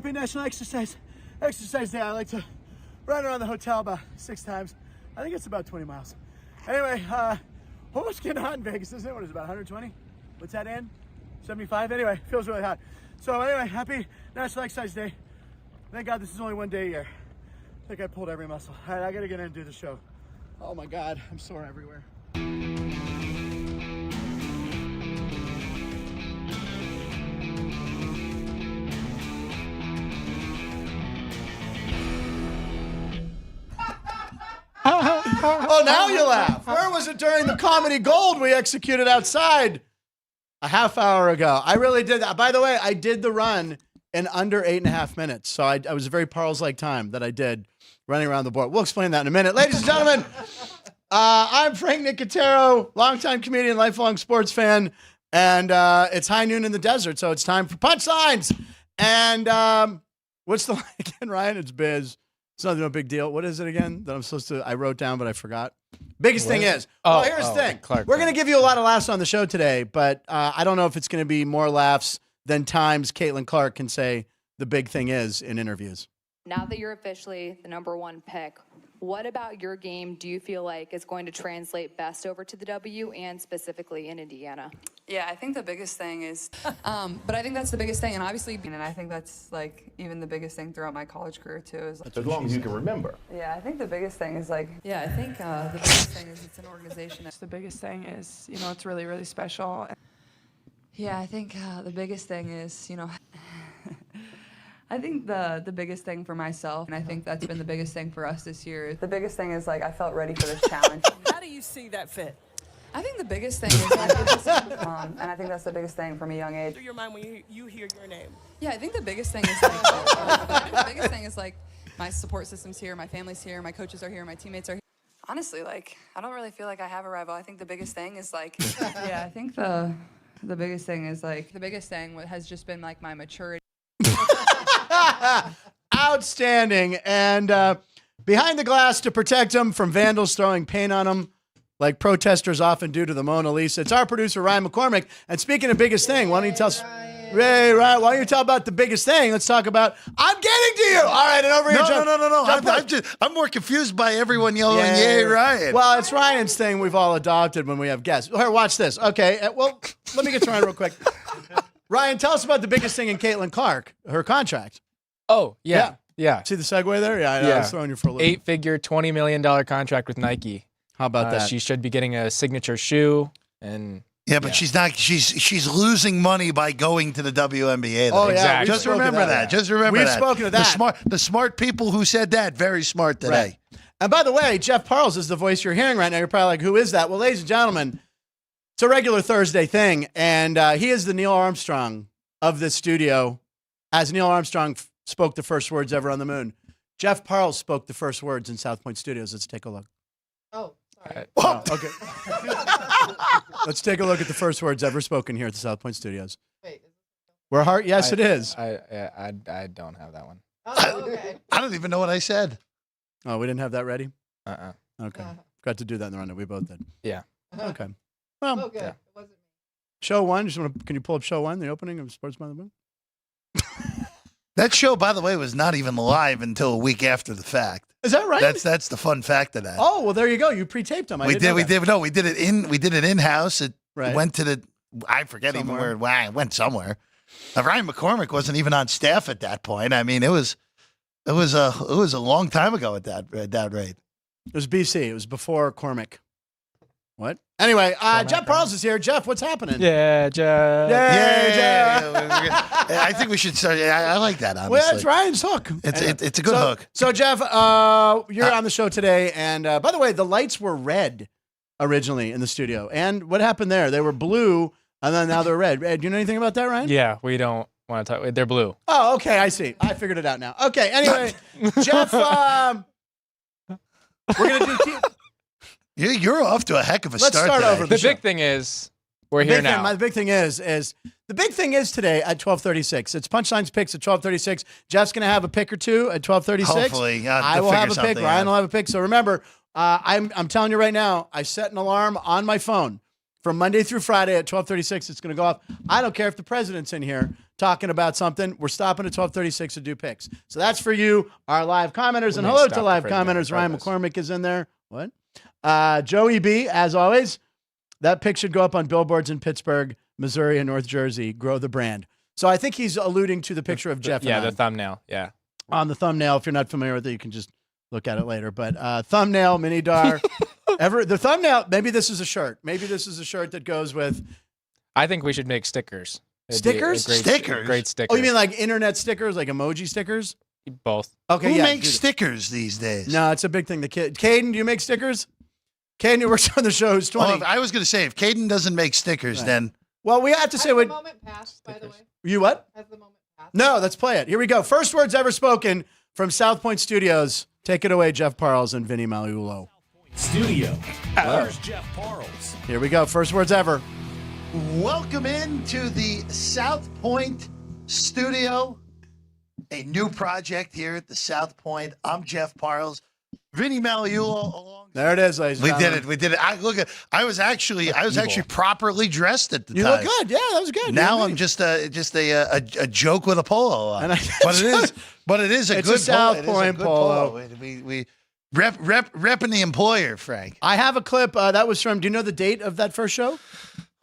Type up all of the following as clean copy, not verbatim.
happy National Exercise Day. I like to run around the hotel about 6 times. I think it's about 20 miles. Anyway, almost getting hot in Vegas, isn't it? What is it, about 120? What's that in? 75? Anyway, feels really hot. So anyway, happy National Exercise Day. Thank God this is only one day a year. I think I pulled every muscle. All right, I gotta get in and do the show. Oh my God, I'm sore everywhere. Oh, now you laugh. Where was it during the comedy gold we executed outside a half hour ago? I really did that. By the way, I did the run in under 8.5 minutes. So I was a very Parles-like time that I did running around the board. We'll explain that in a minute. Ladies and gentlemen, I'm Frank Nicotero, longtime comedian, lifelong sports fan. And it's high noon in the desert, so it's time for punchlines. And what's the line again, Ryan? It's biz. It's not no big deal. What is it again that I'm supposed to, I wrote down, but I forgot. Biggest thing is, here's the thing. We're going to give you a lot of laughs on the show today, but I don't know if it's going to be more laughs than times Caitlin Clark can say the big thing is in interviews. Now that you're officially the #1 pick, what about your game do you feel like is going to translate best over to the W and specifically in Indiana? Yeah, I think the biggest thing is, but I think that's the biggest thing, and obviously, and I think that's like even the biggest thing throughout my college career too. Is like, as long as you can remember. Yeah, I think the biggest thing is like, yeah, I think the biggest thing is it's an organization. The biggest thing is, you know, it's really, really special. Yeah, I think the biggest thing is, you know, I think the biggest thing for myself, and I think that's been the biggest thing for us this year. The biggest thing is like I felt ready for this challenge. How do you see that fit? I think the biggest thing is like, and I think that's the biggest thing from a young age. Through your mind when you hear your name. Yeah, I think the biggest thing is like, the biggest thing is like my support system's here, my family's here, my coaches are here, my teammates are here. Honestly, like I don't really feel like I have a rival. I think the biggest thing is like, yeah, I think the biggest thing is like the biggest thing has just been like my maturity. Outstanding. And behind the glass to protect him from vandals throwing paint on him, like protesters often do to the Mona Lisa, it's our producer, Ryan McCormick. And speaking of biggest thing, why don't you tell us, Ray, Ryan, why don't you tell about the biggest thing? Let's talk about, I'm getting to you. All right, and over here. No. I'm more confused by everyone yelling, yay, Ryan. Well, it's Ryan's thing we've all adopted when we have guests. Here, watch this. Okay, well, let me get to Ryan real quick. Ryan, tell us about the biggest thing in Caitlin Clark, her contract. Oh, yeah. See the segue there? Yeah, I know. I was throwing you for a little. 8-figure, $20 million contract with Nike. How about that? She should be getting a signature shoe. And but she's not. She's losing money by going to the WNBA. Oh, yeah. Exactly. Just remember that. Just remember that. We've spoken of that. The smart people who said that, very smart today. Right. And by the way, Jeff Parles is the voice you're hearing right now. You're probably like, who is that? Well, ladies and gentlemen, it's a regular Thursday thing. And he is the Neil Armstrong of this studio. As Neil Armstrong spoke the first words ever on the moon, Jeff Parles spoke the first words in South Point Studios. Let's take a look. Oh, sorry. Oh, okay. Let's take a look at the first words ever spoken here at the South Point Studios. Wait. We're hard. Yes, it is. I don't have that one. Oh, okay. I don't even know what I said. Oh, we didn't have that ready? Okay. Got to do that in the rundown. We both did. Yeah. Okay. Well, Okay. It wasn't me. show one. Can you pull up show one, the opening of Sports by the Moon? That show, by the way, was not even live until a week after the fact. Is that right? That's the fun fact of that. Oh, well, there you go. You pre-taped them. We did it in-house. It Right. went to I forget Somewhere. even where it went somewhere. Ryan McCormick wasn't even on staff at that point. I mean, it was a long time ago at that rate. It was BC. It was before Cormick. What? Anyway, Jeff Parles is here. Jeff, what's happening? Yeah, Jeff. I think we should start. I like that, honestly. Well, that's Ryan's hook. It's a good hook. So, Jeff, you're on the show today. And by the way, the lights were red originally in the studio. And what happened there? They were blue, and then now they're red. Do you know anything about that, Ryan? Yeah, we don't want to talk. They're blue. Oh, okay. I see. I figured it out now. Okay. Anyway, Jeff, we're going to do... You're off to a heck of a Let's start today. over. The big thing is we're here now. The big thing is today at 12:36. It's Punchlines Picks at 12:36. Jeff's going to have a pick or two at 12:36. Hopefully. I will have a pick. Ryan will have a pick. So remember, I'm telling you right now, I set an alarm on my phone from Monday through Friday at 12:36. It's going to go off. I don't care if the president's in here talking about something. We're stopping at 12:36 to do picks. So that's for you, our live commenters. And may hello stop to the live president on commenters. Ryan purpose. McCormick is in there. What? Joey B, as always. That pick should go up on billboards in Pittsburgh, Missouri, and North Jersey. Grow the brand. So I think he's alluding to the picture of Jeff. Yeah, and I. the thumbnail. Yeah. On the thumbnail. If you're not familiar with it, you can just look at it later. But thumbnail, mini dar. The thumbnail, maybe this is a shirt. Maybe this is a shirt that goes with. I think we should make stickers. It'd be a Stickers? great- Stickers? Great stickers. Oh, you mean like internet stickers, like emoji stickers? both? Okay, Who yeah. makes do that. stickers these days? No, it's a big thing. The kid, Caden, do you make stickers? Caden, who works on the show, who's 20. Well, I was going to say, if Caden doesn't make stickers, Right. then Well, we have to say Has the what moment passed, by the way? you what? Has the moment passed? No, let's play it. Here we go. First words ever spoken from South Point Studios. Take it away, Jeff Parles and Vinny Malulo. Studio. Here's Jeff Parles. Here we go. First words ever. welcome into the South Point studio. A new project here at the South Point. I'm Jeff Parles. Vinny Malulo along. There it is, ladies and We gentlemen. did it. We did it. I was actually properly dressed at the You time. look good. Yeah, that was good. Now You I'm look just a joke with a polo on. And I- But it is a It's a good South polo. It is a Point good polo. We repping the employer, Frank. I have a clip that was from. Do you know the date of that first show?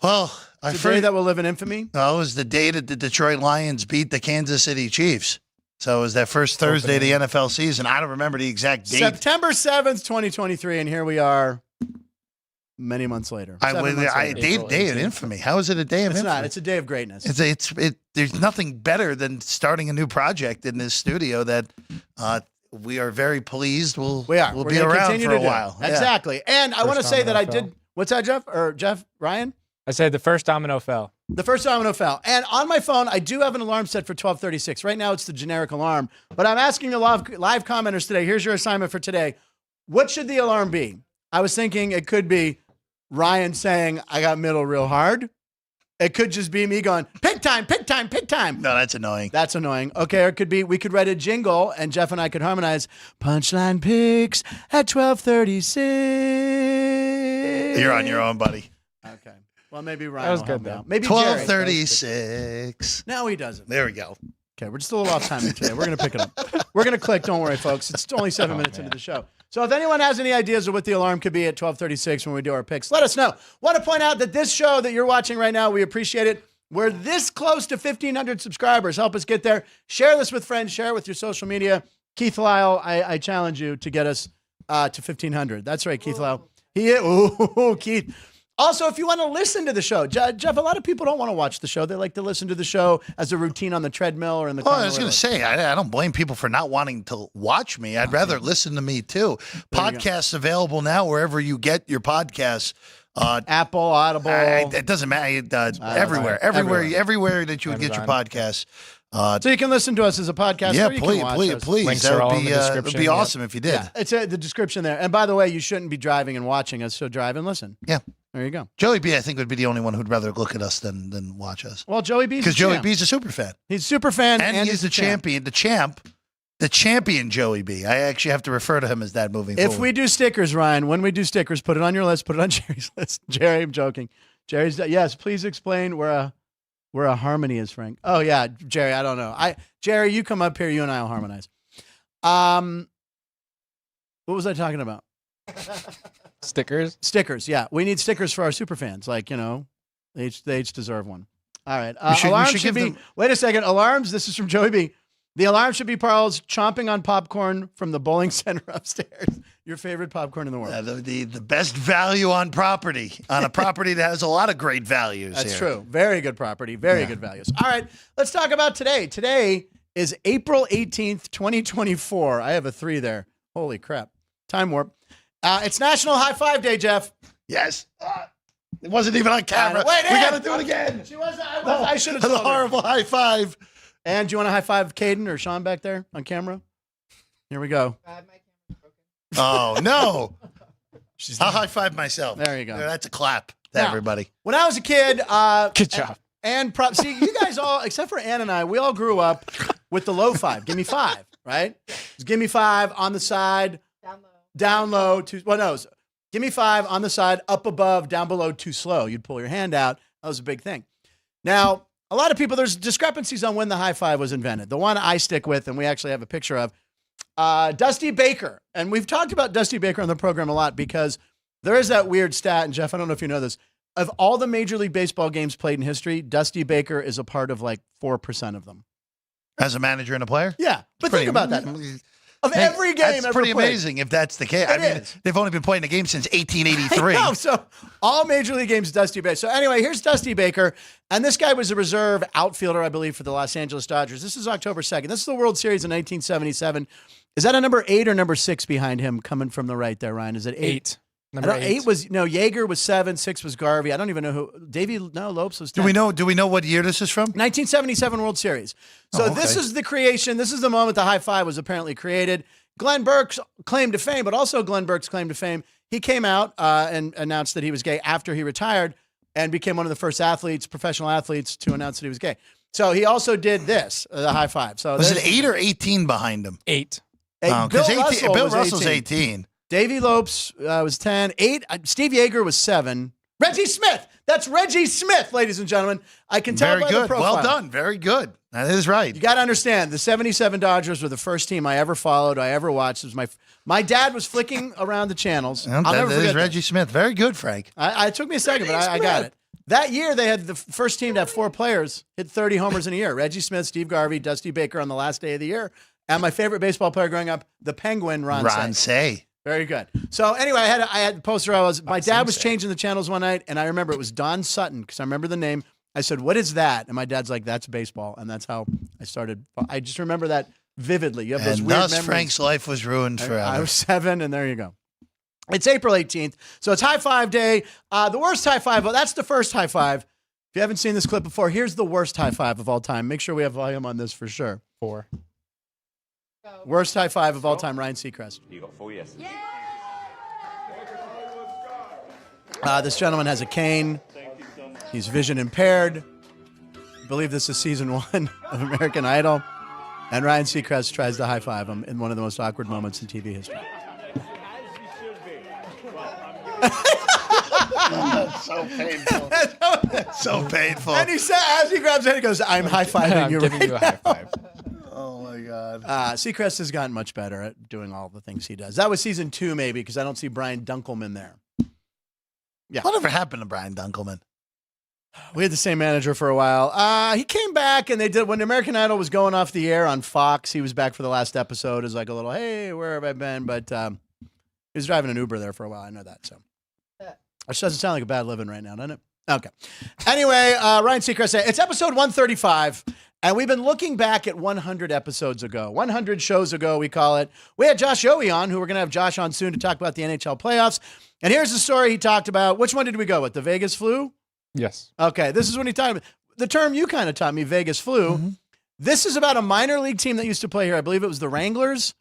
Well, I It's a day that will live in infamy. it was the day that the Detroit Lions beat the Kansas City Chiefs. So it was that first Thursday of the NFL season. I don't remember the exact date. September 7th, 2023, and here we are many months later. 7 months later. Day of 18th. infamy. How is it a day of It's infamy? not. It's a day of greatness. There's nothing better than starting a new project in this studio that we are very pleased. We'll We're be gonna around continue for to a do. while. Yeah. Exactly. And I want to First say that I domino did. What's that, Jeff? Or Jeff? Ryan? I said the first domino fell. The first domino fell. And on my phone, I do have an alarm set for 12:36. Right now, it's the generic alarm. But I'm asking the live commenters today. Here's your assignment for today. What should the alarm be? I was thinking it could be Ryan saying, I got middle real hard. It could just be me going, pick time, pick time, pick time. No, that's annoying. That's annoying. Okay, or it could be we could write a jingle and Jeff and I could harmonize punchline picks at 12:36. You're on your own, buddy. Okay. Well, maybe Ryan was will good, help me though. out. Maybe Jerry. 12:36. No, he doesn't. There we go. Okay, we're just a little off timing today. We're going to pick it up. We're going to click. Don't worry, folks. It's only 7 minutes into the show. So if anyone has any ideas of what the alarm could be at 12:36 when we do our picks, let us know. Want to point out that this show that you're watching right now, we appreciate it. We're this close to 1,500 subscribers. Help us get there. Share this with friends. Share it with your social media. Keith Lyle, I challenge you to get us to 1,500. That's right, Keith Lyle. Keith. Also, if you want to listen to the show, Jeff, a lot of people don't want to watch the show. They like to listen to the show as a routine on the treadmill or in the car. Well, I was going to say, I don't blame people for not wanting to watch me. I'd rather listen to me, too. Podcasts available now wherever you get your podcasts. Apple, Audible. It doesn't matter. Everywhere that you would get your Amazon. podcasts. So you can listen to us as a podcast. Yeah, or you can watch us. please. Links That are all would in be, the would description, be yeah. awesome if you did. Yeah, it's the description there. And by the way, you shouldn't be driving and watching us, so drive and listen. Yeah. There you go. Joey B, I think, would be the only one who'd rather look at us than watch us. Well, Joey B's Because a Joey champ. B's a super fan. He's a super fan And he's the champion, the champion Joey B. I actually have to refer to him as that moving If forward. we do stickers, Ryan, when we do stickers, put it on your list. Put it on Jerry's list. Jerry, I'm joking. Jerry's yes. Please explain where a harmony is, Frank. Oh yeah, Jerry. I don't know. Jerry, you come up here. You and I will harmonize. What was I talking about? Stickers. Stickers. Yeah, we need stickers for our super fans. Like they each deserve one. All right. We Alarms should should give be. them- Wait a second. Alarms. This is from Joey B. The alarm should be Parles chomping on popcorn from the bowling center upstairs. Your favorite popcorn in the world. the best value on property, on a property that has a lot of great values. That's here. true. Very good property. Very good values. All right. Let's talk about today. Today is April 18th, 2024. I have a 3 there. Holy crap. Time warp. It's National High Five Day, Jeff. Yes. It wasn't even on camera. Wait, we got to do it again. I should have The told her. horrible high five. And do you want to high five Caden or Sean back there on camera? Here we go. My camera's broken. Oh, no. I'll high five myself. There you go. That's a clap to Now, everybody. When I was a kid, Good job. see, you guys all, except for Ann and I, we all grew up with the low five. Give me 5, right? Just give me 5 on the side, Down low. down low. Give Give me 5 on the side, up above, down below, too slow. You'd pull your hand out. That was a big thing. Now, a lot of people, there's discrepancies on when the high five was invented. The one I stick with, and we actually have a picture of, Dusty Baker. And we've talked about Dusty Baker on the program a lot because there is that weird stat, and Jeff, I don't know if you know this, of all the Major League Baseball games played in history, Dusty Baker is a part of like 4% of them. As a manager and a player? Yeah, but think about that. Of every game that's ever pretty played. amazing if that's the case. It is. They've only been playing the game since 1883. I know, so all Major League games, Dusty Baker. So anyway, here's Dusty Baker, and this guy was a reserve outfielder, I believe, for the Los Angeles Dodgers. This is October 2nd. This is the World Series in 1977. Is that a number 8 or number 6 behind him coming from the right there, Ryan? Is it 8? Number 8. 8 was, no, Yeager was 7, 6 was Garvey. I don't even know who, Lopes was 10. Do we know what year this is from? 1977 World Series. So Oh, okay. This is the creation. This is the moment the high five was apparently created. Glenn Burke's claim to fame, but also Glenn Burke's claim to fame. He came out and announced that he was gay after he retired and became one of the first professional athletes to announce that he was gay. So he also did this, the high five. So Was it 8 or 18 behind him? 8. Because Bill Russell's 18. 18. Davey Lopes was 10. 8. Steve Yeager was 7. Reggie Smith. That's Reggie Smith, ladies and gentlemen. I can tell Very by good. the profile. Well done. Very good. That is right. You got to understand, the 77 Dodgers were the first team I ever followed, I ever watched. It was my dad was flicking around the channels. I'll never That forget is Reggie Smith. Very good, Frank. It took me a second, but I got it. That year, they had the first team to have 4 players hit 30 homers in a year. Reggie Smith, Steve Garvey, Dusty Baker on the last day of the year. And my favorite baseball player growing up, the Penguin, Ron Say. Very good. So anyway, I had the poster. My dad was changing the channels one night, and I remember it was Don Sutton because I remember the name. I said, "What is that?" And my dad's like, "That's baseball," and that's how I started. I just remember that vividly. You have those And weird thus memories. Frank's life was ruined forever. I was 7, and there you go. It's April 18th, so it's High Five Day. The worst high five. Well, that's the first high five. If you haven't seen this clip before, here's the worst high five of all time. Make sure we have volume on this for sure. 4. Worst high five of all time, Ryan Seacrest. You got 4 yeses. This gentleman has a cane. He's vision impaired. I believe this is season 1 of American Idol. And Ryan Seacrest tries to high five him in one of the most awkward moments in TV history. That's so painful. That's so painful. And he said, as he grabs it, he goes, "I'm high fiving I'm you giving right you a now." high five. Oh, my God. Seacrest has gotten much better at doing all the things he does. That was season 2, maybe, because I don't see Brian Dunkelman there. Yeah. Whatever happened to Brian Dunkelman? We had the same manager for a while. He came back, and they did when American Idol was going off the air on Fox. He was back for the last episode as like a little, "Hey, where have I been?" But he was driving an Uber there for a while. I know that. So, which doesn't sound like a bad living right now, doesn't it? Okay. Anyway, Ryan Seacrest said it's episode 135, and we've been looking back at 100 episodes ago, 100 shows ago, we call it. We had Josh Yohe on, who we're going to have Josh on soon to talk about the NHL playoffs. And here's the story he talked about. Which one did we go with? The Vegas flu? Yes. Okay, this is when he talked about the term you kind of taught me, Vegas flu. Mm-hmm. This is about a minor league team that used to play here. I believe it was the Wranglers.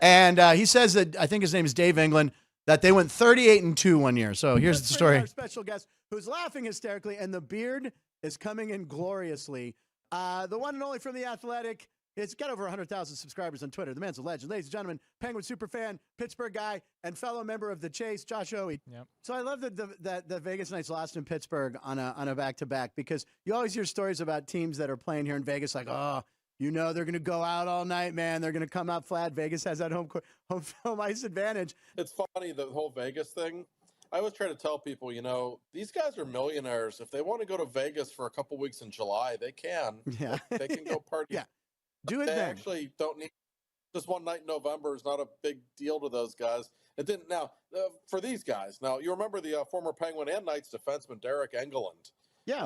And he says that, I think his name is Dave England, that they went 38-2 one year. So here's the story. Our special guest who's laughing hysterically, and the beard is coming in gloriously. The one and only from The Athletic. It's got over 100,000 subscribers on Twitter. The man's a legend. Ladies and gentlemen, Penguin superfan, Pittsburgh guy, and fellow member of the Chase, Josh Yohe. Yep. So I love that the Vegas Knights lost in Pittsburgh on a back-to-back, because you always hear stories about teams that are playing here in Vegas like, oh, you know they're going to go out all night, man. They're going to come out flat. Vegas has that home ice advantage. It's funny, the whole Vegas thing. I always try to tell people, these guys are millionaires. If they want to go to Vegas for a couple weeks in July, they can. Yeah. They can go party. Yeah. Do it They then. actually don't need just one night in November is not a big deal to those guys. It didn't. Now, for these guys, now you remember the former Penguin and Knights defenseman Derek Engeland. Yeah.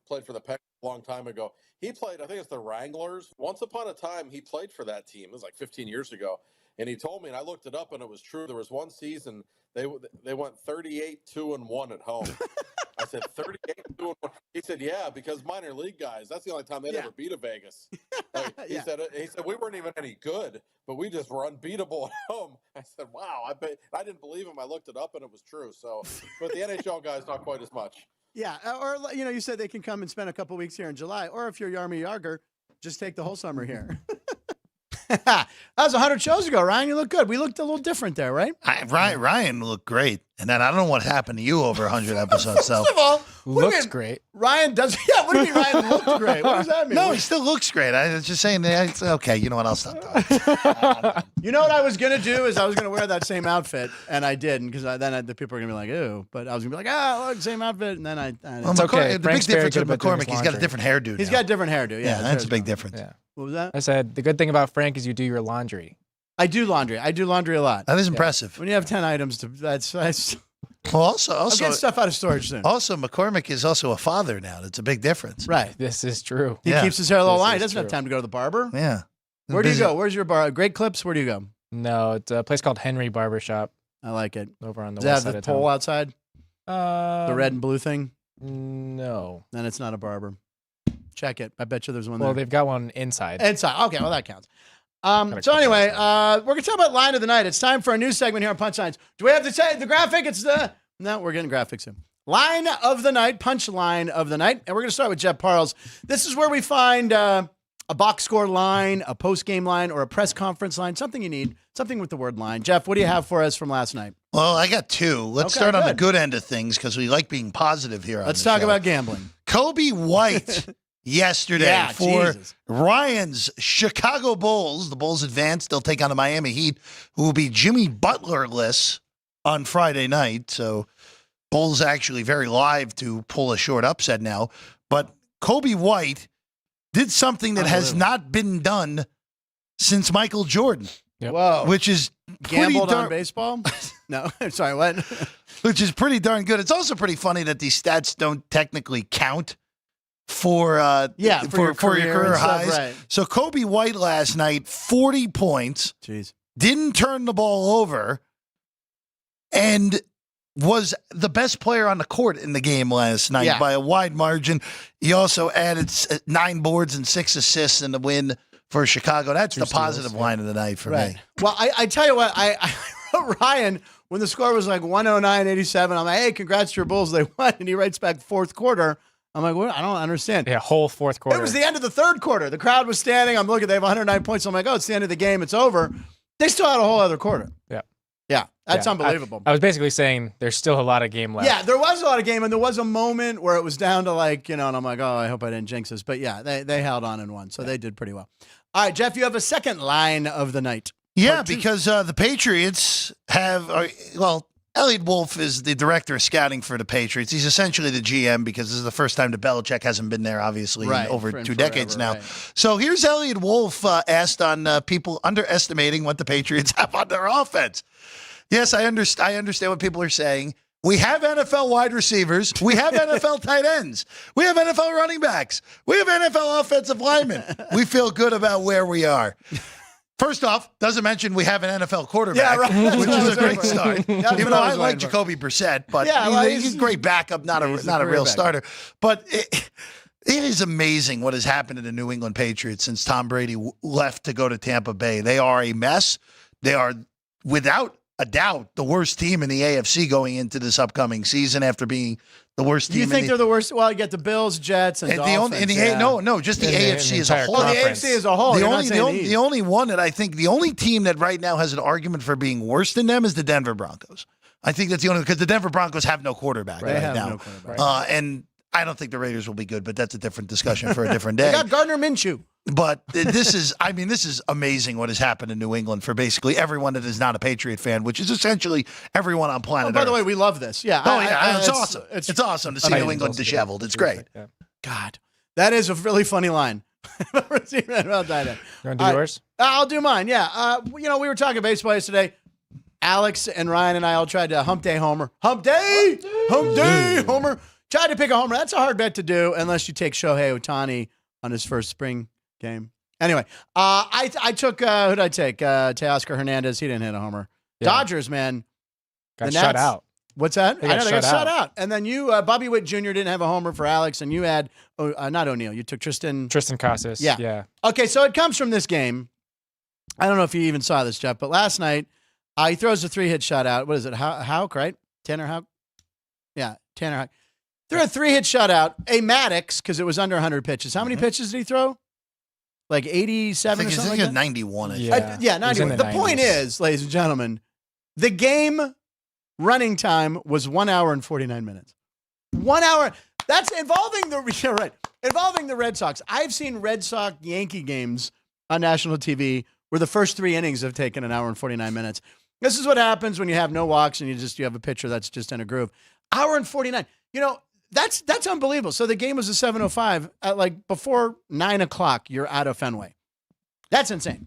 Played for the Penguins a long time ago. He played, I think it's the Wranglers. Once upon a time, he played for that team. It was like 15 years ago. And he told me, and I looked it up, and it was true. There was one season they went 38-2-1 at home. I said 38-2-1. He said, "Yeah, because minor league guys. That's the only time they'd ever beat a Vegas." He said we weren't even any good, but we just were unbeatable at home. I said, "Wow." I didn't believe him. I looked it up, and it was true. So, but the NHL guys not quite as much. Yeah, or you said they can come and spend a couple weeks here in July, or if you're Yarmy Yager, just take the whole summer here. That was 100 shows ago, Ryan. You look good. We looked a little different there, right? Ryan looked great. And then I don't know what happened to you over 100 episodes. So First of all, what do you Looks mean great. Ryan does. Yeah, what do you mean Ryan looked great? What does that mean? no, he still looks great. I was just saying, it's okay, you know what? I'll stop talking. You know what I was gonna do is I was gonna wear that same outfit, and I didn't because the people are gonna be like, "Ew," but I was gonna be like, "Look, same outfit," and then I Well, okay. The big Frank's very difference good with about doing McCormick, his he's got a laundry. different hairdo. he's now. got a different hairdo. Yeah, that's a big difference. Yeah. What was that? I said the good thing about Frank is you do your laundry. I do laundry. I do laundry a lot. That is impressive. When you have 10 items to, that's. Well, I'll get stuff out of storage soon. also, McCormick is also a father now. That's a big difference. Right. This is true. He Yeah. keeps his hair a little This line. He is doesn't have true. time to go to the barber. Yeah. Where do you Busy. go? Where's your bar? Great Clips. Where do you go? No, it's a place called Henry Barbershop I like it. over on the Does it have west side the of pole town. outside? The red and blue thing? No. Then it's not a barber. Check it. I bet you there's one Well, there. they've got one inside. Inside. Okay, well, that counts. Gotta So cut anyway, that we're going to talk about Line of the Night. It's time for a new segment here on Punchlines. Do we have the graphic? It's the... No, we're getting graphics soon. Line of the Night, Punchline of the Night. And we're going to start with Jeff Parles. This is where we find a box score line, a post-game line, or a press conference line, something you need, something with the word line. Jeff, what do you have for us from last night? Well, I got two. Let's Okay, start on the good. good end of things because we like being positive here on Let's the talk show. about gambling. Kobe White yesterday Yeah, for Jesus. Ryan's Chicago Bulls. The Bulls advanced. They'll take on the Miami Heat, who will be Jimmy Butler-less on Friday night. So Bulls actually very live to pull a short upset now. But Kobe White did something that has not been done since Michael Jordan, Yep. Whoa. which is pretty Gambled on darn, baseball? No, sorry, what? which is pretty darn good. It's also pretty funny that these stats don't technically count for for your career and stuff, highs. right. So Kobe White last night, 40 points, Jeez. didn't turn the ball over, and was the best player on the court in the game last night Yeah. by a wide margin. He also added 9 boards and 6 assists in the win for Chicago. That's the steals, positive yeah. line of the night for Right. me. Well, I tell you what, I wrote Ryan when the score was like 109-87. I'm like, hey, congrats to your Bulls. They won. And he writes back fourth quarter. I'm like, what? I don't understand. Yeah, whole fourth quarter. It was the end of the third quarter. The crowd was standing. I'm looking. They have 109 points. I'm like, oh, it's the end of the game. It's over. They still had a whole other quarter. Yeah. Yeah. That's Yeah, unbelievable. I was basically saying there's still a lot of game left. Yeah, there was a lot of game, and there was a moment where it was down to like, and I'm like, oh, I hope I didn't jinx this. But yeah, they held on and won, so they did pretty well. All right, Jeff, you have a second line of the night. Yeah, Part two. because the Patriots have, Elliot Wolf is the director of scouting for the Patriots. He's essentially the GM because this is the first time that Belichick hasn't been there, obviously, Right, in over for- 2 forever, decades now. right. So here's Elliot Wolf asked on people underestimating what the Patriots have on their offense. Yes, I understand what people are saying. We have NFL wide receivers. We have NFL tight ends. We have NFL running backs. We have NFL offensive linemen. We feel good about where we are. First off, doesn't mention we have an NFL quarterback, Yeah, right. That's which what I is was a great waiting for. start. That's Even what though I I was like waiting for. Jacoby Brissett, but Yeah, well, he's a great backup, not he's a a real career starter. But it is amazing what has happened to the New England Patriots since Tom Brady left to go to Tampa Bay. They are a mess. They are, without a doubt, the worst team in the AFC going into this upcoming season after being the worst team. You think they're the worst? Well, you get the Bills, Jets, and Dolphins. Just the In the AFC as a entire whole. Oh, the conference. AFC as a whole. The You're not only, saying the, only, East. the only one that I think, the only team that right now has an argument for being worse than them is the Denver Broncos. I think that's the only, because the Denver Broncos have no quarterback They right have now. no quarterback. And I don't think the Raiders will be good, but that's a different discussion for a different day. They got Gardner Minshew. But this is amazing what has happened in New England for basically everyone that is not a Patriot fan, which is essentially everyone on planet Oh, by the Earth. way, we love this. Yeah. It's awesome. It's awesome to see New England disheveled. It's great. Yeah. God, that is a really funny line. I've never seen that about that. You want to do All right. yours? I'll do mine. Yeah. We were talking baseball yesterday. Alex and Ryan and I all tried to hump day homer. Hump day homer. Tried to pick a homer. That's a hard bet to do unless you take Shohei Ohtani on his first spring game. Anyway, I took who did I take? Teoscar Hernandez. He didn't hit a homer. Yeah. Dodgers, man. Got the shut Nats- out. What's that? They I got know they got shut shut out. out. And then you, Bobby Witt Jr. didn't have a homer for Alex, and you had not O'Neill. You took Tristan. Tristan Casas. Yeah. Yeah. Okay, so it comes from this game. I don't know if you even saw this, Jeff, but last night he throws a 3-hit shutout. What is it? Houck, right? Tanner Houck? Yeah, Tanner Houck. Threw a 3-hit shutout. A Maddox, because it was under 100 pitches. How many pitches did he throw? like 87 or something like that. 91. I think. Yeah. Yeah, It was 91. in the The point 90s. is, ladies and gentlemen, the game running time was 1 hour and 49 minutes. 1 hour. That's involving involving the Red Sox. I've seen Red Sox Yankee games on national TV where the first 3 innings have taken 1 hour and 49 minutes. This is what happens when you have no walks and you have a pitcher that's just in a groove. Hour and 49. That's unbelievable. So the game was a 7:05 at before 9 o'clock. You're out of Fenway. That's insane.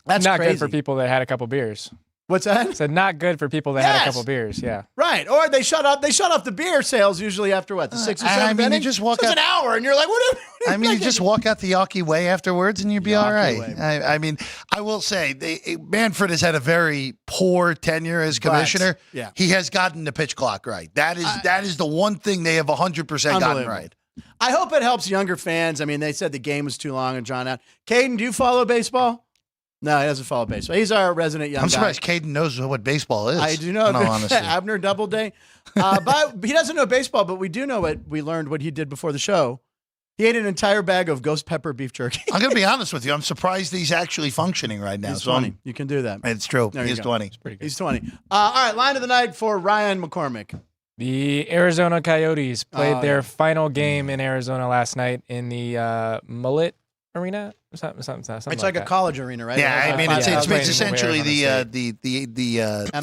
That's not crazy. good for people that had a couple beers. What's that? Said not good for people that had a Yes. couple beers. Yeah. Right. Or they shut off the beer sales usually after what? The 6 or 7 I mean, you inning? just walk so it's out- an hour and you're like, what I mean, you just walk out the Yawkey way afterwards and you'll be all Yawkey right. way. I mean, I will say, Manfred has had a very poor tenure as commissioner. yeah. He has gotten the pitch clock right. That is the one thing they have 100% gotten Unbelievable. right. I hope it helps younger fans. I mean, they said the game was too long and drawn out. Caden, do you follow baseball? No, he doesn't follow baseball. He's our resident young I'm guy. surprised Caden knows what baseball is. I do know. In all honesty. Abner Doubleday. But he doesn't know baseball, but we do know what we learned what he did before the show. He ate an entire bag of ghost pepper beef jerky. I'm going to be honest with you. I'm surprised he's actually functioning right now. He's So 20. You can do that. It's true. There you He's go. 20. Pretty good. He's 20. All right, line of the night for Ryan McCormick. The Arizona Coyotes played Oh, their yeah. final game in Arizona last night in the Mullet Arena. Something It's like like a that. college arena, right? Yeah, I mean, it's, Yeah, it's, playing it's with essentially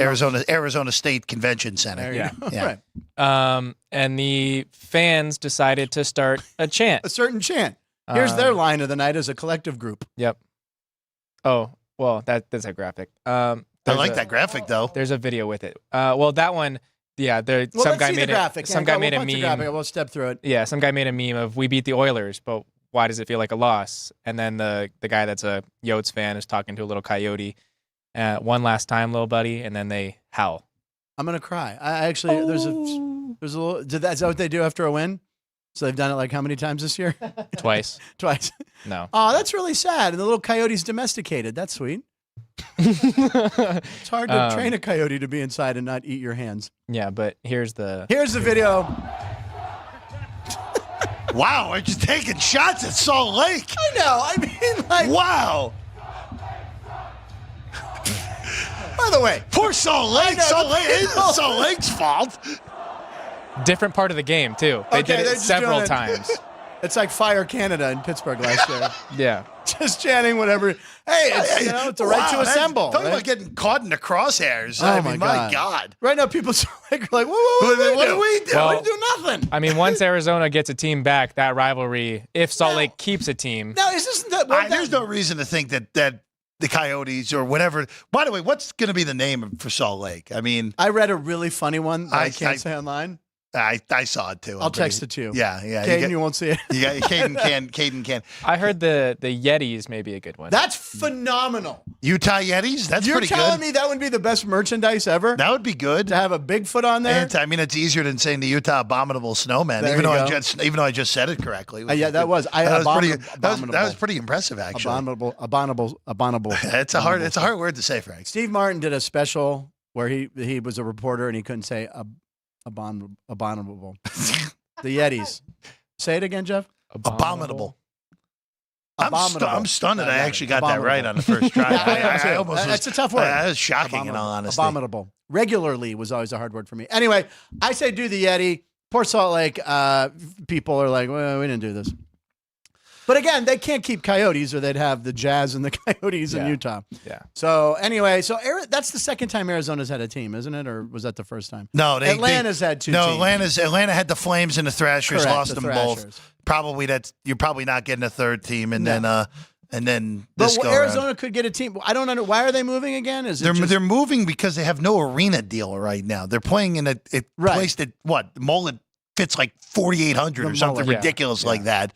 Arizona the Arizona State Convention Center. There you Yeah. go. Yeah. Right. And the fans decided to start a chant. A certain chant. Here's their line of the night as a collective group. Yep. Oh, well, that's a graphic. I like that graphic, though. There's a video with it. Well, that one, yeah. Well, Some let's guy see made the graphic. Some guy made a We'll punch the meme. graphic. We'll step through it. Yeah, some guy made a meme of "We beat the Oilers, but why does it feel like a loss?" And then the guy that's a Yotes fan is talking to a little coyote. One last time, little buddy, and then they howl. I'm gonna cry. I actually there's a little. Is that what they do after a win? So they've done it like how many times this year? Twice. Twice. No. Oh, that's really sad. And the little coyote's domesticated. That's sweet. It's hard to train a coyote to be inside and not eat your hands. Yeah, but here's the video. Wow, are you taking shots at Salt Lake? I know. I mean, like. Wow. By the way, Poor Salt Lake. know, Salt the Lake. It's people- Salt Lake's fault. different part of the game too. They Okay, did they're it just several doing it. times. it's like Fire Canada in Pittsburgh last year. Yeah. Just chanting whatever. Hey, it's a right to Wow, that's- assemble. Talk right? about getting caught in the crosshairs. Oh I my mean, God. my God. Right now, people are like, what do we do? Well- we do nothing. I mean, once Arizona gets a team back, that rivalry, if Salt Lake keeps a team, No, isn't that? There's no reason to think that the Coyotes or whatever. By the way, what's going to be the name for Salt Lake? I mean, I read a really funny one that I I- can't I- say online. I saw it too. I'll text it to you. Yeah, yeah. Caden, you won't see it. Caden can. I heard the Yetis may be a good one. That's phenomenal. Utah Yetis. That's You're pretty telling good. me that would be the best merchandise ever? That would be good. To have a Bigfoot on there? And I mean, it's easier than saying the Utah Abominable Snowman, There even you though go. I just said it correctly. Yeah, that was. That was Abominable. pretty impressive, actually. Abominable. It's a hard word to say, Frank. Steve Martin did a special where he was a reporter and he couldn't say abominable. The Yetis. Say it again, Jeff. Abominable. Abominable. I'm stunned that I got it. actually got that right Abominable. on the first try. Yeah, I am too. I almost was, That's a tough word. That was shocking in all Abominable. honesty. Abominable. Regularly was always a hard word for me. Anyway, I say do the Yeti. Poor Salt Lake people are like, well, we didn't do this. But again, they can't keep Coyotes or they'd have the Jazz and the Coyotes in Yeah. Utah. Yeah. So anyway, that's the second time Arizona's had a team, isn't it? Or was that the first time? No, Atlanta's had two No, teams. Atlanta had the Flames and the Thrashers, Correct, lost the them Thrashers. both. You're probably not getting a third team, and No. then But this go Arizona around. could get a team. I don't know. Why are they moving again? Is it They're just- they're moving because they have no arena deal right now. They're playing in a Right. place that Mullet fits like 4,800 or The something Mullet. ridiculous Yeah. like that.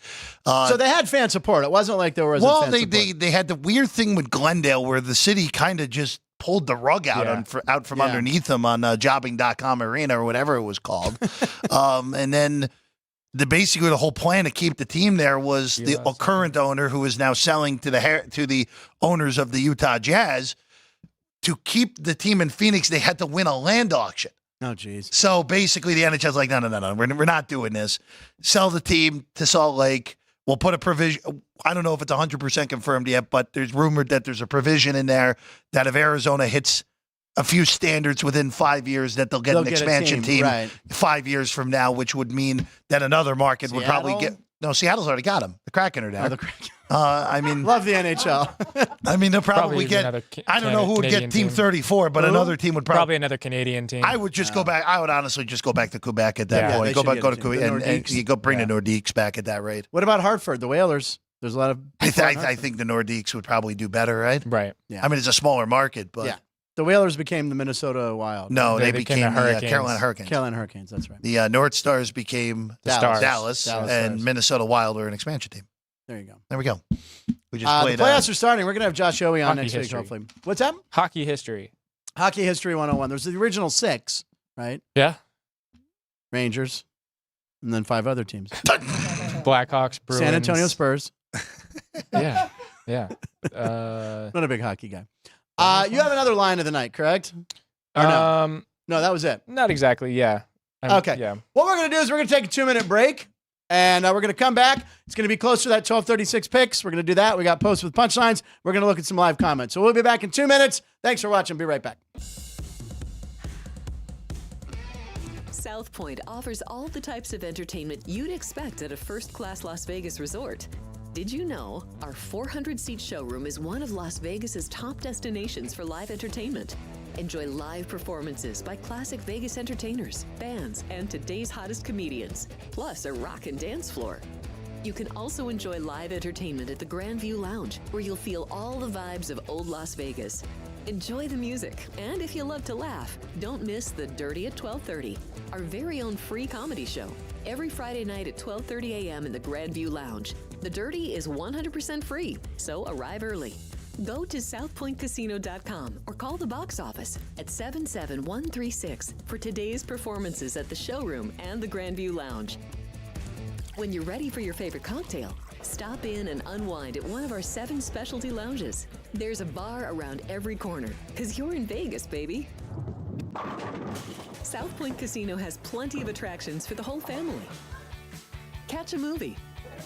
so they had fan support. It wasn't like there was. Well, fan support. they had the weird thing with Glendale where the city kind of just pulled the rug out Yeah. out from Yeah. underneath them on jobbing.com arena or whatever it was called. And then basically the whole plan to keep the team there was the current owner who is now selling to the owners of the Utah Jazz. To keep the team in Phoenix, they had to win a land auction. Oh, geez. So basically, the NHL's like, no, we're not doing this. Sell the team to Salt Lake. will put a provision. I don't know if it's 100% confirmed yet, but there's rumored that there's a provision in there that if Arizona hits a few standards within 5 years, that they'll get They'll an get a expansion team right. 5 years from now, which would mean that another market would probably Seattle? get. No, Seattle's already got him. The Kraken are down. Oh, the Kraken. I mean, Love the NHL. I mean, they'll probably Probably get. another I don't know who would Canadian get team team. 34, but Who? another team would Probably another Canadian team. I would just go back. I would honestly just go back to Quebec at that Yeah, they point. Go should back, get go a to team. Quebec, The and Nordiques. you go bring the Nordiques back at that rate. What about Hartford, the Whalers? There's a lot of. I think the Nordiques would probably do better, right? Right. Yeah. I mean, it's a smaller market, but Yeah. The Whalers became the Minnesota Wild. no, they They became became the the Hurricanes. Carolina Hurricanes. Carolina Hurricanes. That's right. The North Stars became The Stars. Dallas, Dallas and Stars. Minnesota Wild are an expansion team. There you go. There we go. We just The played. playoffs are starting. We're going to have Josh Yowie on Hockey next week, history. hopefully. What's that? Hockey history. Hockey History 101. There's the original 6, right? Yeah. Rangers, and then 5 other teams. Blackhawks, Bruins. San Antonio Spurs. Yeah. Yeah. Not a big hockey guy. You have another line of the night, correct? Or no? No, that was it. Not exactly. Yeah. Okay. Yeah. What we're going to do is we're going to take a 2-minute break, and we're going to come back. It's going to be closer to that 12:36 picks. We're going to do that. We got posts with punchlines. We're going to look at some live comments. So we'll be back in 2 minutes. Thanks for watching. Be right back. South Point offers all the types of entertainment you'd expect at a first-class Las Vegas resort. Did you know our 400-seat showroom is one of Las Vegas's top destinations for live entertainment? Enjoy live performances by classic Vegas entertainers, bands, and today's hottest comedians, plus a rock and dance floor. You can also enjoy live entertainment at the Grand View Lounge, where you'll feel all the vibes of old Las Vegas. Enjoy the music, and if you love to laugh, don't miss The Dirty at 12:30, our very own free comedy show, every Friday night at 12:30 a.m. in the Grand View Lounge. The Dirty is 100% free, so arrive early. Go to southpointcasino.com or call the box office at 77136 for today's performances at the showroom and the Grand View Lounge. When you're ready for your favorite cocktail, stop in and unwind at one of our 7 specialty lounges. There's a bar around every corner, because you're in Vegas, baby. South Point Casino has plenty of attractions for the whole family. Catch a movie.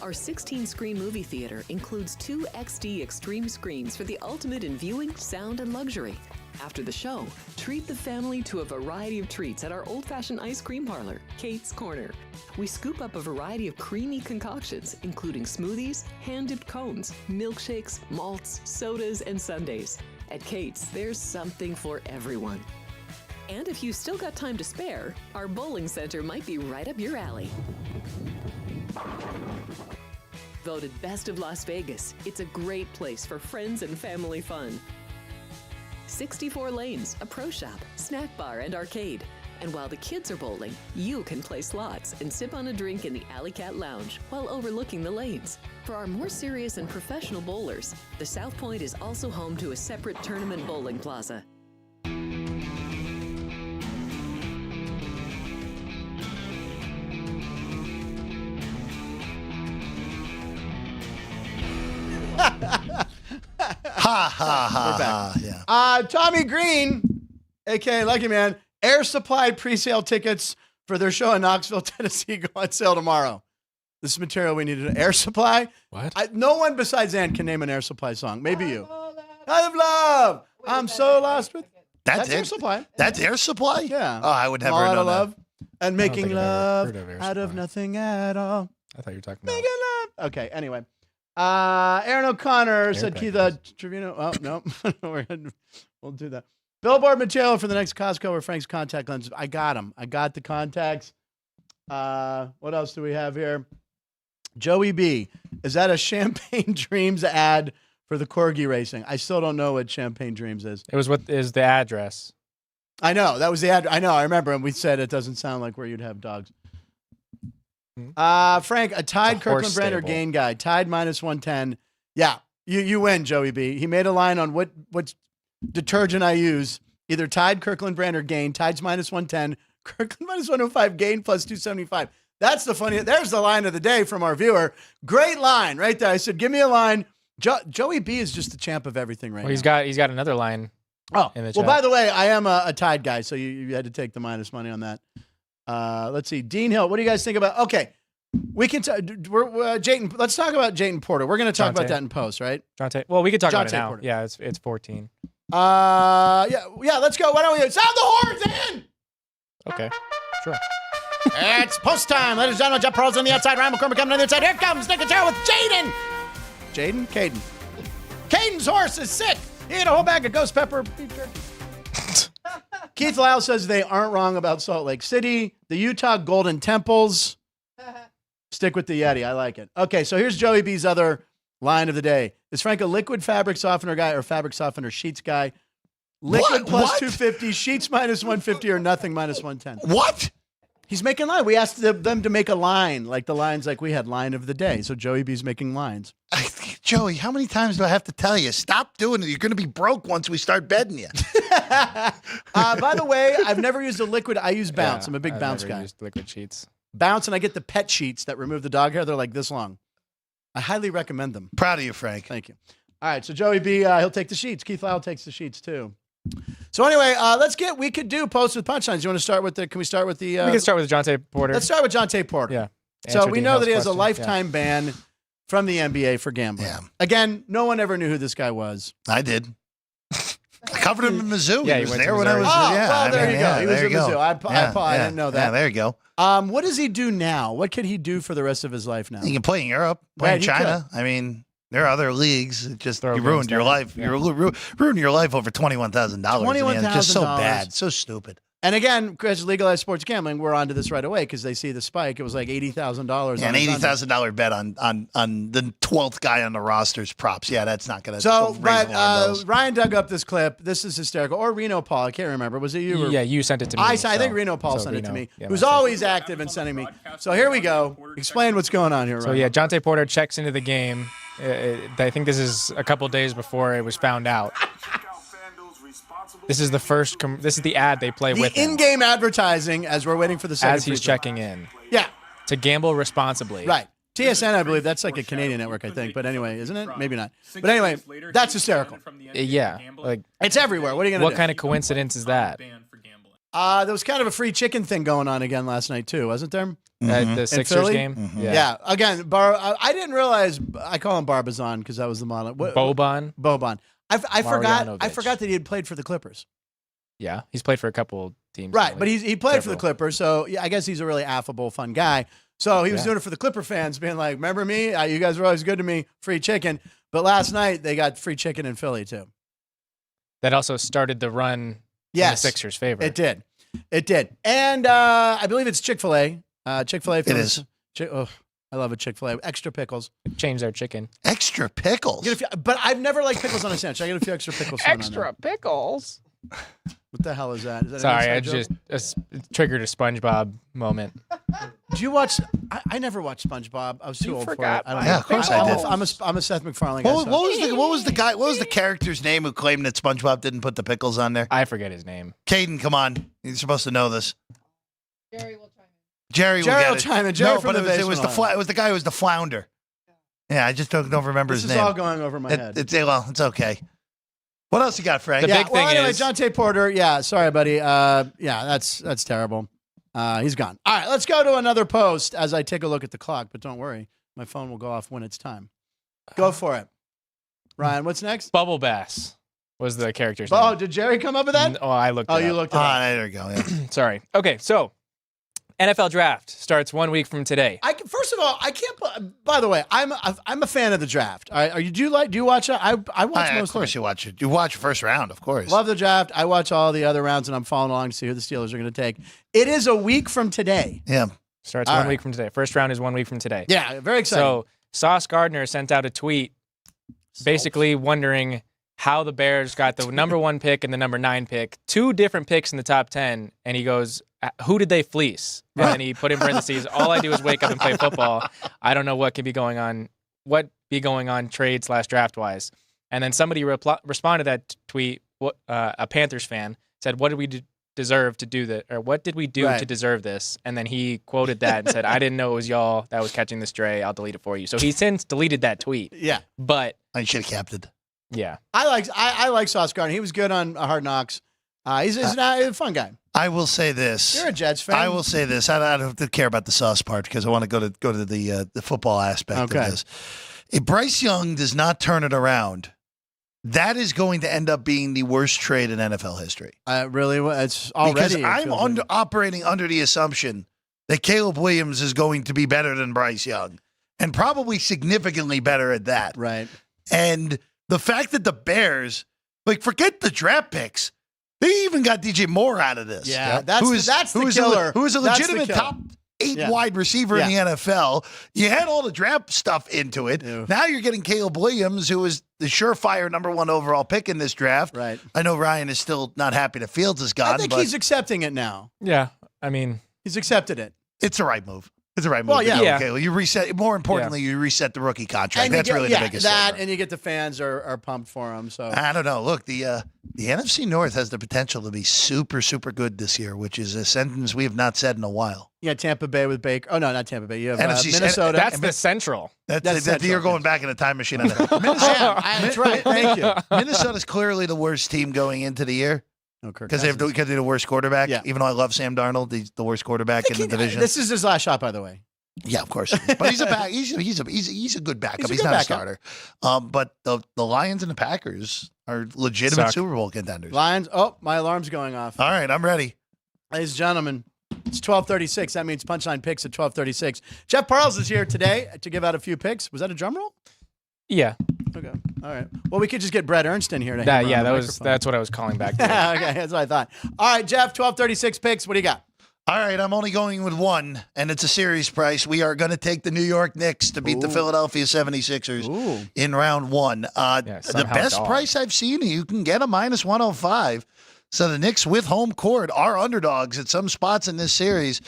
Our 16-screen movie theater includes 2 XD Extreme screens for the ultimate in viewing, sound, and luxury. After the show, treat the family to a variety of treats at our old-fashioned ice cream parlor, Kate's Corner. We scoop up a variety of creamy concoctions, including smoothies, hand-dipped cones, milkshakes, malts, sodas, and sundaes. At Kate's, there's something for everyone. And if you still got time to spare, our bowling center might be right up your alley. Voted Best of Las Vegas, it's a great place for friends and family fun. 64 lanes, a pro shop, snack bar, and arcade. And while the kids are bowling, you can play slots and sip on a drink in the Alley Cat Lounge while overlooking the lanes. For our more serious and professional bowlers, the South Point is also home to a separate tournament bowling plaza. Ha ha ha We're back. ha. Yeah. Tommy Green, a.k.a. Lucky Man, Air Supply pre-sale tickets for their show in Knoxville, Tennessee go on sale tomorrow. This is material we needed. Air Supply? What? No one besides Ann can name an Air Supply song. Maybe you. Out of love. I'm so lost with. That's Air Supply. That's Air Supply? Yeah. Oh, I would never All out know of that. love and making think I've ever love heard of Air out of Supply. nothing at all. I thought you were talking about. Making love. Okay. Anyway, Aaron O'Connor said Keith Trevino. Oh no, we'll do that. Billboard material for the next Costco or Frank's contact lenses. I got them. I got the contacts. What else do we have here? Joey B. Is that a Champagne Dreams ad for the Corgi racing? I still don't know what Champagne Dreams is. It was what is the address? I know that was the ad. I know. I remember, and we said it doesn't sound like where you'd have dogs. Frank, a Tide It's a horse Kirkland brand or stable. gain guy. Tide minus 110. Yeah, you win, Joey B. He made a line on what detergent I use. Either Tide Kirkland brand or gain. Tide's minus 110. Kirkland minus 105. Gain plus 275. That's the funny. There's the line of the day from our viewer. Great line right there. I said, give me a line. Joey B is just the champ of everything right Well, now. he's got another line. Oh, in the well, chat. by the way, I am a Tide guy, so you had to take the minus money on that. Let's see. Dean Hill, what do you guys think about? Okay, We can Jayton. Let's talk about Jayton Porter. We're going to talk about that in post, right? Jonte. Well, we could talk about it Jonte now. Porter. Yeah, it's 14. Yeah. Let's go. Why don't we sound the horns in? Okay, sure. It's post time. Ladies and gentlemen, Jeff Parles on the outside. Ryan McCormick coming on the inside. Here comes Nicotero with Jaden. Caden. Caden's horse is sick. He ate a whole bag of ghost pepper beef jerky. Keith Lyle says they aren't wrong about Salt Lake City. The Utah Golden Temples. Stick with the Yeti. I like it. Okay, so here's Joey B's other line of the day. Is Frank a liquid fabric softener guy or fabric softener sheets guy? Liquid plus 250, sheets minus 150, or nothing minus 110. What? He's making line. We asked them to make a line, like the lines like we had, line of the day. So Joey B's making lines. Joey, how many times do I have to tell you? Stop doing it. You're going to be broke once we start bedding you. By the way, I've never used a liquid. I use Bounce. I'm a big Bounce guy. Used liquid sheets. Bounce, and I get the pet sheets that remove the dog hair. They're like this long. I highly recommend them. Proud of you, Frank. Thank you. All right, so Joey B, he'll take the sheets. Keith Lyle takes the sheets too. So anyway, we could do posts with punchlines. You want to start with can we start with the? We can start with Jonte Porter. Let's start with Jonte Porter. Yeah. So we know that he has a question. lifetime ban from the NBA for gambling. Yeah. Again, no one ever knew who this guy was. I did. I covered him in Mizzou. Yeah, he he was went to there when I was. Missouri. There you go. He was there at you go. Mizzou. I didn't know that. Yeah, there you go. What does he do now? What could he do for the rest of his life now? He can play in Europe, play in he China. I mean, there are other leagues. It just Throw you games ruined your down. life. Yeah. You ruined your life over $21,000. It's just so $21,000. bad, so stupid. And again, because legalized sports gambling, we're onto this right away because they see the spike. It was like $80,000. Yeah, an $80,000 bet on the 12th guy on the roster's props. Yeah, that's not going to. So, but Ryan dug up this clip. This is hysterical. Or Reno Paul, I can't remember. Was it you? Or? Yeah, you sent it to me. I think Reno Paul sent it to me. Who's always active in sending me. So here we go. Explain what's going on here, Ryan. So yeah, Jonte Porter checks into the game. I think this is a couple days before it was found out. This is this is the ad they play with him in-game advertising as we're waiting for the second as he's free throw. checking in. Yeah. To gamble responsibly. Right. TSN, I believe that's like a Canadian network, I think. But anyway, isn't it? Maybe not. But anyway, that's hysterical. Yeah. Like It's everywhere. What are you going to do? what kind of coincidence is that? There was kind of a free chicken thing going on again last night too, wasn't there? At the Sixers Philly? game? Mm-hmm. Yeah. Again, I didn't realize I call him Barbazon because that was the model. Boban. I forgot Marjanovic. that he had played for the Clippers. Yeah, he's played for a couple teams. Right, but he played for the Clippers, so yeah, I guess he's a really affable, fun guy. So he was doing it for the Clipper fans, being like, remember me? You guys were always good to me, free chicken. But last night, they got free chicken in Philly, too. That also started the run in the Sixers' favor. It did. And I believe it's Chick-fil-A. Chick-fil-A. It is. I love a Chick-fil-A. Extra pickles. Change their chicken. Extra pickles. But I've never liked pickles on a sandwich. I get a few extra pickles. Extra pickles. What the hell is that? Is that Sorry, I an inside just triggered a SpongeBob moment. Do you watch? I never watched SpongeBob. I was too old forgot for it. I don't Yeah, know. of course I did. I'm a Seth MacFarlane guy. What was the character's name who claimed that SpongeBob didn't put the pickles on there? I forget his name. Caden, come on. You're supposed to know this. Jerry will chime in. Jerry will get it. chime in. Jerry no, from but the it was the guy who was the flounder. Yeah, I just don't remember This his is name. all going over my head. It's okay. What else you got, Frank? The big thing anyway, is Jonte Porter. Yeah, sorry, buddy. That's terrible. He's gone. All right, let's go to another post as I take a look at the clock. But don't worry, my phone will go off when it's time. Go for it, Ryan. What's next? Bubble Bass was the character's Oh, name. did Jerry come up with that? Oh, I looked. It You up. looked it up. There you go. Yeah. Sorry. Okay, so NFL draft starts 1 week from today. First of all, I can't. By the way, I'm a fan of the draft. All right, do you watch it? I watch most Of course you watch it. You watch first round, of course. Love the draft. I watch all the other rounds, and I'm following along to see who the Steelers are going to take. It is a week from today. Yeah. Starts All 1 right. week from today. First round is 1 week from today. Yeah, very exciting. So Sauce Gardner sent out a tweet basically wondering how the Bears got the number 1 pick and the number 9 pick, 2 different picks in the top 10, and he goes, who did they fleece? And then he put in parentheses, all I do is wake up and play football. I don't know what be going on trade/draft wise. And then somebody responded to that tweet, a Panthers fan, said, what did we deserve to do that? Or what did we do to deserve this? And then he quoted that and said, I didn't know it was y'all that was catching the stray. I'll delete it for you. So he's since deleted that tweet. Yeah. But I should have kept it. Yeah. I like Sauce Gardner. He was good on Hard Knocks. He's a fun guy. I will say this. You're a Jets fan. I will say this. I don't have to care about the sauce part because I want to go to the football aspect of this. If Bryce Young does not turn it around, that is going to end up being the worst trade in NFL history. Really, it's already because I'm operating under the assumption that Caleb Williams is going to be better than Bryce Young, and probably significantly better at that. Right. And the fact that the Bears, forget the draft picks. They even got DJ Moore out of this. Yeah, that's the killer. Who is a legitimate top 8 wide receiver in the NFL. You had all the draft stuff into it. Ew. Now you're getting Caleb Williams, who is the surefire number 1 overall pick in this draft. Right. I know Ryan is still not happy that Fields is gone. I think he's accepting it now. Yeah, I mean, he's accepted it. It's the right move. It's the right move. Well, yeah. Okay. You reset. More importantly, you reset the rookie contract. And That's really the biggest that, saver. and you get the fans are pumped for him. So I don't know. Look, the NFC North has the potential to be super, super good this year, which is a sentence we have not said in a while. You got Tampa Bay with Baker. Oh, no, not Tampa Bay. You have NFC Minnesota. That's the Central. That's you're going back in a time machine on that. That's right. Thank you. Minnesota's clearly the worst team going into the year. Because they're the worst quarterback. Yeah. Even though I love Sam Darnold, he's the worst quarterback in the division. This is his last shot, by the way. Yeah, of course. But he's a back. He's a good backup. He's not backup. a starter. But the Lions and the Packers are legitimate Super Bowl contenders. Lions. Oh, my alarm's going off. All right, I'm ready. Ladies and gentlemen, it's 12:36. That means Punchline Picks at 12:36. Jeff Parles is here today to give out a few picks. Was that a drum roll? Yeah. Okay. All right. Well, we could just get Brett Ernst in here to hammer on the microphone. That's what I was calling back to. Okay, that's what I thought. All right, Jeff, 12:36 picks. What do you got? All right, I'm only going with one, and it's a series price. We are going to take the New York Knicks to beat the Philadelphia 76ers in round 1. The best price I've seen, you can get a minus 105. So the Knicks with home court are underdogs at some spots in this series.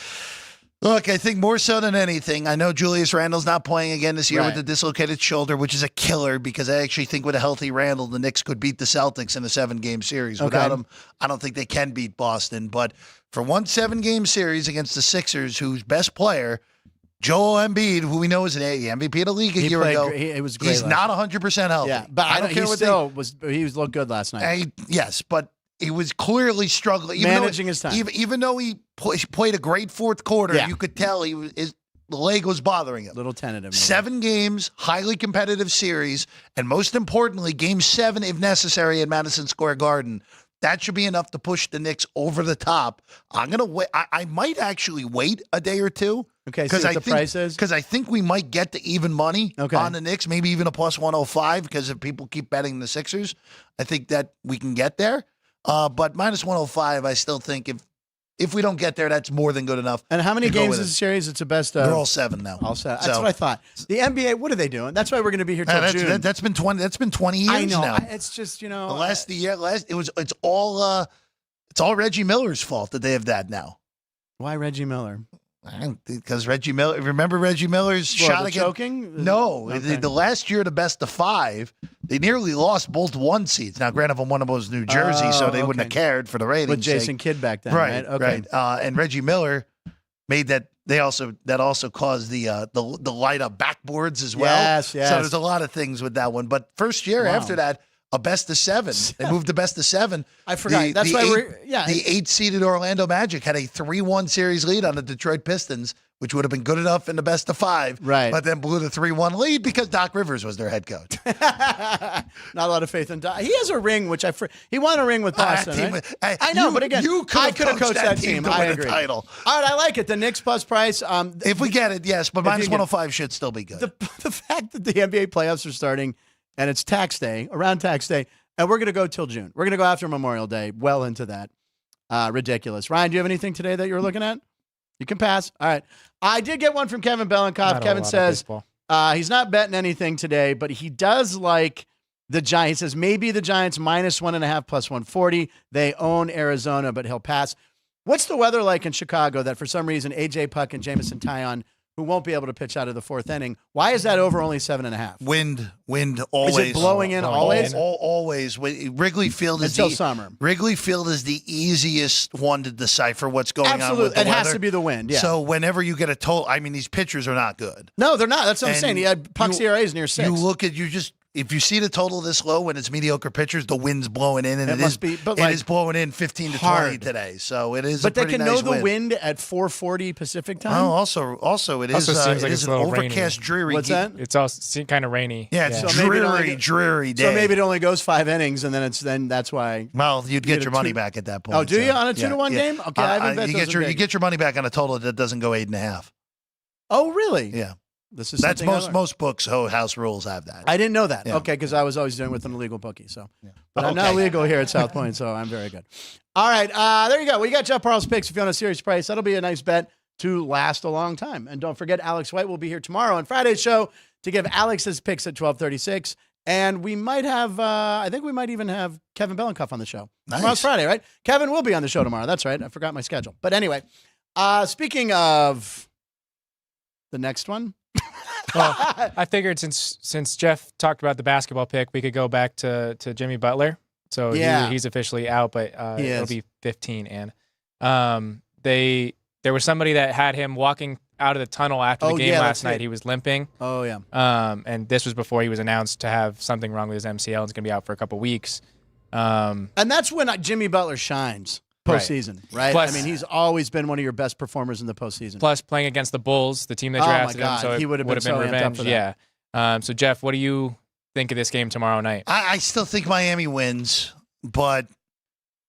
Look, I think more so than anything, I know Julius Randle's not playing again this year with the dislocated shoulder, which is a killer because I actually think with a healthy Randle, the Knicks could beat the Celtics in a 7-game series. Without him, I don't think they can beat Boston. But for one 7-game series against the Sixers, whose best player, Joel Embiid, who we know is an MVP of the league a year ago, he was great. He's not 100% healthy. Yeah, but I don't care what he looked good last night. Yes, but he was clearly struggling. Managing his time. Even though he played a great fourth quarter, you could tell the leg was bothering him. Little tentative. 7 games, highly competitive series, and most importantly, Game 7, if necessary, at Madison Square Garden. That should be enough to push the Knicks over the top. I'm going to wait. I might actually wait a day or two. Okay, see what the price is? Because I think we might get to even money on the Knicks, maybe even a plus 105, because if people keep betting the Sixers, I think that we can get there. But minus 105, I still think if we don't get there, that's more than good enough. And how many games is the series? It's the best. They're all 7 now. All 7. That's what I thought. The NBA, what are they doing? That's why we're going to be here till June. That's been 20. That's been 20 years I know. now. It's just It's all Reggie Miller's fault that they have that now. Why Reggie Miller? Because Reggie Miller. Remember Reggie Miller's shot against choking? No, the last year, the best of 5, they nearly lost both 1 seeds. Now, granted, one of them was New Jersey, so they wouldn't have cared for the ratings. With Jason Kidd back then, right? Okay. And Reggie Miller made that. That also caused the light up backboards as well. Yes. So there's a lot of things with that one. But first year after that, a best of 7. They moved to best of 7. I forgot. That's why the 8-seeded Orlando Magic had a 3-1 series lead on the Detroit Pistons, which would have been good enough in the best of 5. Right. But then blew the 3-1 lead because Doc Rivers was their head coach. Not a lot of faith in Doc. He has a ring, he won a ring with Boston, right? I know, but again, I could have coached that team. I agree. Title. All right, I like it. The Knicks plus price. If we get it, yes, but minus 105 should still be good. The fact that the NBA playoffs are starting and it's tax day, around tax day, and we're going to go till June. We're going to go after Memorial Day, well into that. Ridiculous. Ryan, do you have anything today that you're looking at? You can pass. All right. I did get one from Kevin Belenkoff. Kevin says he's not betting anything today, but he does like the Giants. He says maybe the Giants minus 1.5 plus 140. They own Arizona, but he'll pass. What's the weather like in Chicago that for some reason AJ Puck and Jamison Tyon, who won't be able to pitch out of the 4th inning, why is that over only 7.5? Wind always. Is it blowing in always? Always. Wrigley Field is until summer. Wrigley Field is the easiest one to decipher what's going on with the weather. It has to be the wind, yeah. So whenever you get a total, I mean, these pitchers are not good. No, they're not. That's what I'm saying. He had Puck's ERA is near 6. You look at, if you see the total this low when it's mediocre pitchers, the wind's blowing in, and It must be, but like is blowing in 15 to 20 hard. today. So it is. But a they pretty can nice know the wind. wind at 4:40 Pacific time. Oh, also it is. Also seems It like is it's an a little overcast, rainy. dreary. What's that? It's all kind of rainy. Yeah, it's So maybe it only dreary, go- dreary day. So maybe it only goes 5 innings, and then that's why. Well, you'd You get get a your money two- back at that point. Oh, do you so, on a 2-1 game? Okay, I haven't bet you those get are your big. money back on a total that doesn't go 8.5. Oh, really? Yeah, This is that's something I most learned. most books. House rules have that. I didn't know that. Yeah. Okay, because I was always doing it with an illegal bookie. So, but I'm Okay. not legal here at South Point, so I'm very good. All right, there you go. We got Jeff Parles picks. If you want a serious price, that'll be a nice bet to last a long time. And don't forget, Alex White will be here tomorrow on Friday's show to give Alex's picks at 12:36. And we might have, I think we might even have Kevin Belenkoff on the show. Nice. Tomorrow's Friday, right? Kevin will be on the show tomorrow. That's right. I forgot my schedule. But anyway, speaking of the next one. Well, I figured since Jeff talked about the basketball pick, we could go back to Jimmy Butler. So Yeah. he's officially out, but He it'll is. be 15. And there was somebody that had him walking out of the tunnel after the Oh, game yeah, last that's night. it. He was limping. Oh, yeah. And this was before he was announced to have something wrong with his MCL and is going to be out for a couple weeks. And that's when Jimmy Butler shines postseason, right? Plus- I mean, he's always been one of your best performers in the postseason. Plus playing against the Bulls, the team that Oh, my drafted him, God. so it He would have been so amped up revenge. for that. Yeah. So Jeff, what do you think of this game tomorrow night? I still think Miami wins, but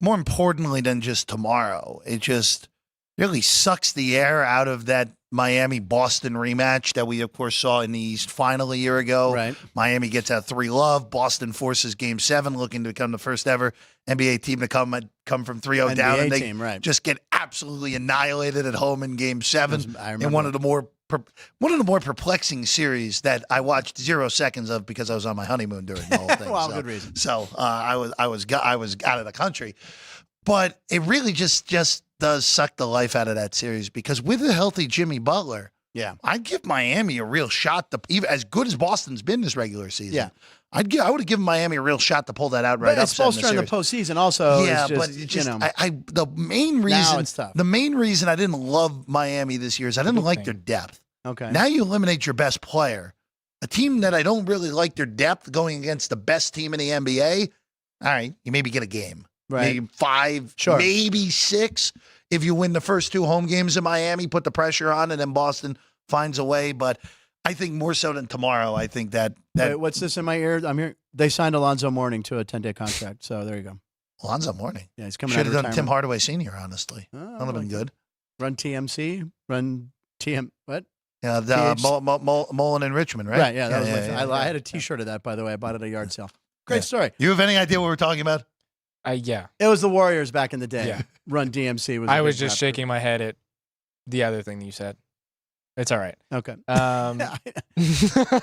more importantly than just tomorrow, it just really sucks the air out of that Miami-Boston rematch that we, of course, saw in the East Final a year ago. Right. Miami gets out 3-love. Boston forces Game 7, looking to become the first ever NBA team to come from 3-0 down. NBA And they team, right. just get absolutely annihilated at home in Game 7 I in remember one of the more perplexing series that I watched 0 seconds of because I was on my honeymoon during the whole thing. Well, good reason. So I was out of the country, but it really just does suck the life out of that series because with a healthy Jimmy Butler, Yeah. I'd give Miami a real shot to even as good as Boston's been this regular season. Yeah. I would have given Miami a real shot to pull that out right But it's upset supposed to in the series. postseason also. Yeah, is just, but it just, you know, the main reason it's tough. the main reason I didn't love Miami this year is I didn't like their depth. okay. Now you eliminate your best player. A team that I don't really like their depth going against the best team in the NBA, all right, you maybe get a game. Right. Maybe 5, Sure. maybe 6. If you win the first 2 home games in Miami, put the pressure on, and then Boston finds a way. But I think more so than tomorrow, I think that Wait, what's this in my ear? I'm here. They signed Alonzo Mourning to a 10-day contract. So there you go. Alonzo Mourning. Yeah, he's coming Should out have of done retirement. Tim Hardaway Sr., honestly. Oh, That would have been like good. Run TMC. Run TM. What? Yeah, Mullen and Richmond, right? Right. Yeah. That was my thing. yeah. I had a T-shirt of that, by the way. I bought it at a yard sale. Great story. You have any idea what we're talking about? Yeah. It was the Warriors back in the day. Yeah. Run DMC was. I a was big just rap shaking my head at the other thing that you said. It's all right. group. Okay. Are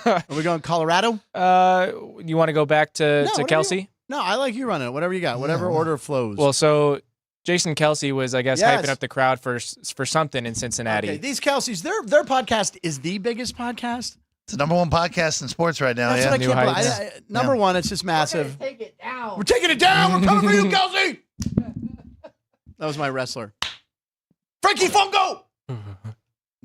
Are we going Colorado? you want to go back to whatever Kelsey? No, I like you running it. Whatever you got. Whatever order flows. Well, so Jason Kelsey was, I guess, Yes. hyping up the crowd for something in Cincinnati. okay, these Kelseys, their podcast is the biggest podcast. It's the #1 podcast in sports right now. That's Yeah. what I New can't believe. heights. Number one, it's just massive. Take it down. We're taking it down. We're coming for you, Kelsey. That was my wrestler. Frankie Fungo.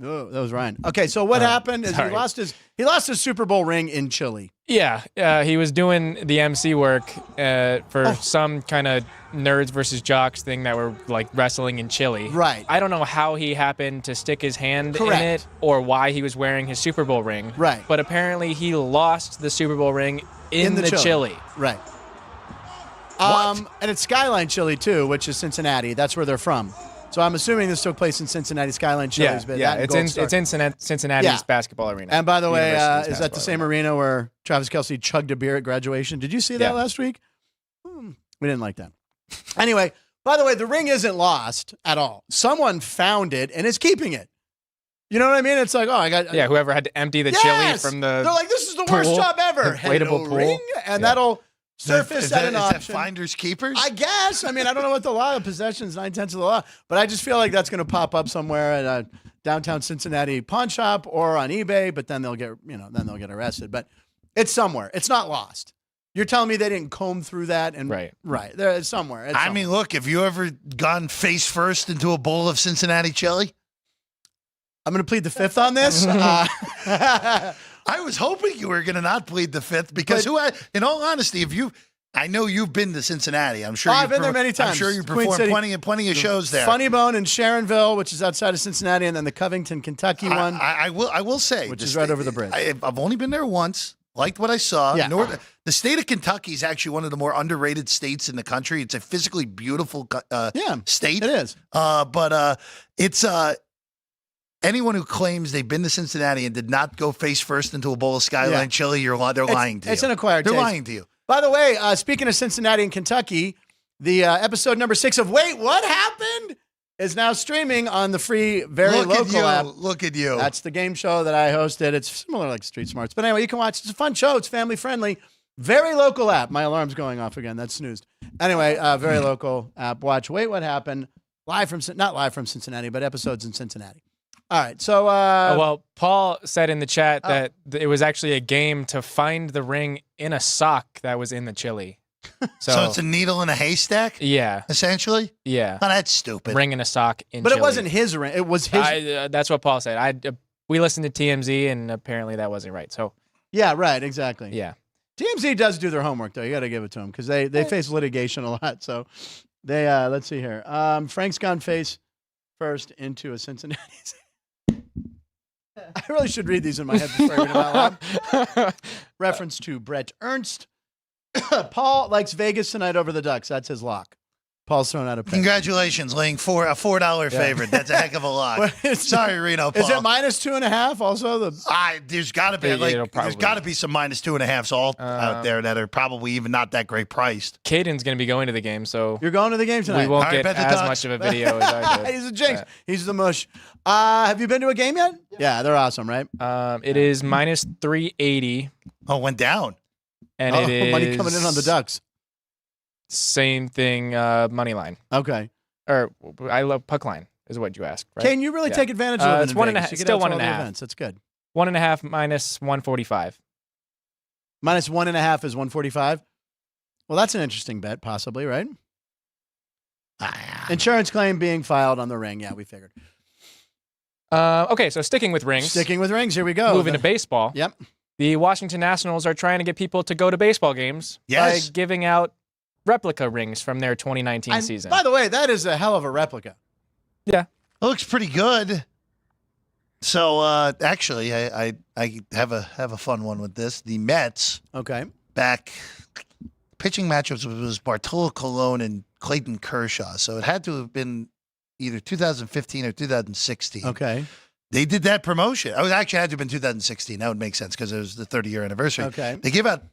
Oh, that was Ryan. Okay, so what happened is sorry. he lost his Super Bowl ring in Chile. Yeah, he was doing the MC work for some kind of nerds versus jocks thing that were like wrestling in Chile. Right. I don't know how he happened to stick his hand Correct. in it or why he was wearing his Super Bowl ring. Right. But apparently he lost the Super Bowl ring in the Chile. Right. And it's Skyline Chili too, which is Cincinnati. That's where they're from. So I'm assuming this took place in Cincinnati. Skyline Chili's Yeah, been yeah. that and It's Gold in Star. Cincinnati's Yeah. basketball arena. And by the way, University's is that the basketball same arena where Travis Kelce chugged a beer at graduation? Did you see that Yeah. last week? We didn't like that. Anyway, by the way, the ring isn't lost at all. Someone found it and is keeping it. You know what I mean? It's like, oh, I got. Yeah, whoever had to empty the chili Yes! from the They're like, this is the worst pool, job ever. inflatable Hello, pool. ring, and Yeah. that'll surface Is at that, an is that option. finders keepers? I guess. I mean, I don't know what the law of possessions, 9/10 of the law, but I just feel like that's going to pop up somewhere at a downtown Cincinnati pawn shop or on eBay. But then they'll get arrested. But it's somewhere. It's not lost. You're telling me they didn't comb through that and Right. there, it's somewhere. It's I mean, look, have you ever gone face first into a bowl of Cincinnati chili? I'm going to plead the fifth on this. I was hoping you were going to not plead the fifth because in all honesty, I know you've been to Cincinnati. I'm sure I've been there many times. I'm sure you Queen performed City. plenty of shows there. Funny Bone in Sharonville, which is outside of Cincinnati, and then the Covington, Kentucky one. I will say, which is right over the bridge. I've only been there once. Liked what I saw. Yeah. The state of Kentucky is actually one of the more underrated states in the country. It's a physically beautiful state. It is. But it's anyone who claims they've been to Cincinnati and did not go face first into a bowl of Skyline chili, they're lying to you. It's an acquired They're taste. lying to you. By the way, speaking of Cincinnati and Kentucky, the episode number 6 of Wait, What Happened? Is now streaming on the free Very Local app. Look at you. That's the game show that I hosted. It's similar like Street Smarts. But anyway, you can watch. It's a fun show. It's family friendly. Very Local app. My alarm's going off again. That's snoozed. Anyway, Very Local app. Watch Wait, What Happened? Not live from Cincinnati, but episodes in Cincinnati. All right. So, well, Paul said in the chat that it was actually a game to find the ring in a sock that was in the chili. So it's a needle in a haystack? Yeah. Essentially? Yeah. Oh, that's stupid. Ring in a sock in But chili. it wasn't his ring. It was his. That's what Paul said. We listened to TMZ, and apparently that wasn't right. So Yeah, right. Exactly. yeah. TMZ does do their homework, though. You got to give it to them because they face litigation a lot. So they, let's see here. Frank's gone face first into a Cincinnati. I really should read these in my head before I read them out loud. Reference to Brett Ernst. Paul likes Vegas tonight over the Ducks. That's his lock. Paul's thrown out a pick. Congratulations, laying a $4 favorite. That's a heck of a lot. Sorry, Reno. Paul. Is it -2.5? Also, there's got to be there's got to be some -2.5s all out there that are probably even not that great priced. Caden's going to be going to the game, so you're going to the game tonight. We won't All right, get bet the as Ducks. much of a video as I did. He's a jinx. He's the mush. Have you been to a game yet? Yeah, they're awesome, right? It is -380. Oh, went down. And it is money coming in on the Ducks. Same thing, money line. Okay. Or I love puck line is what you asked, right? Can you really take advantage of it? It's 1.5. Still 1.5. That's good. 1.5 minus 145. -1.5 is 145. Well, that's an interesting bet, possibly, right? Insurance claim being filed on the ring. Yeah, we figured. Okay, so sticking with rings. Sticking with rings. Here we go. Moving to baseball. Yep. The Washington Nationals are trying to get people to go to baseball games by giving out replica rings from their 2019 season. By the way, that is a hell of a replica. Yeah. It looks pretty good. So actually, I have a fun one with this. The Mets. Okay. Back pitching matchups was Bartolo Colon and Clayton Kershaw. So it had to have been either 2015 or 2016. Okay. They did that promotion. I was actually had to have been 2016. That would make sense because it was the 30-year anniversary. Okay. They give out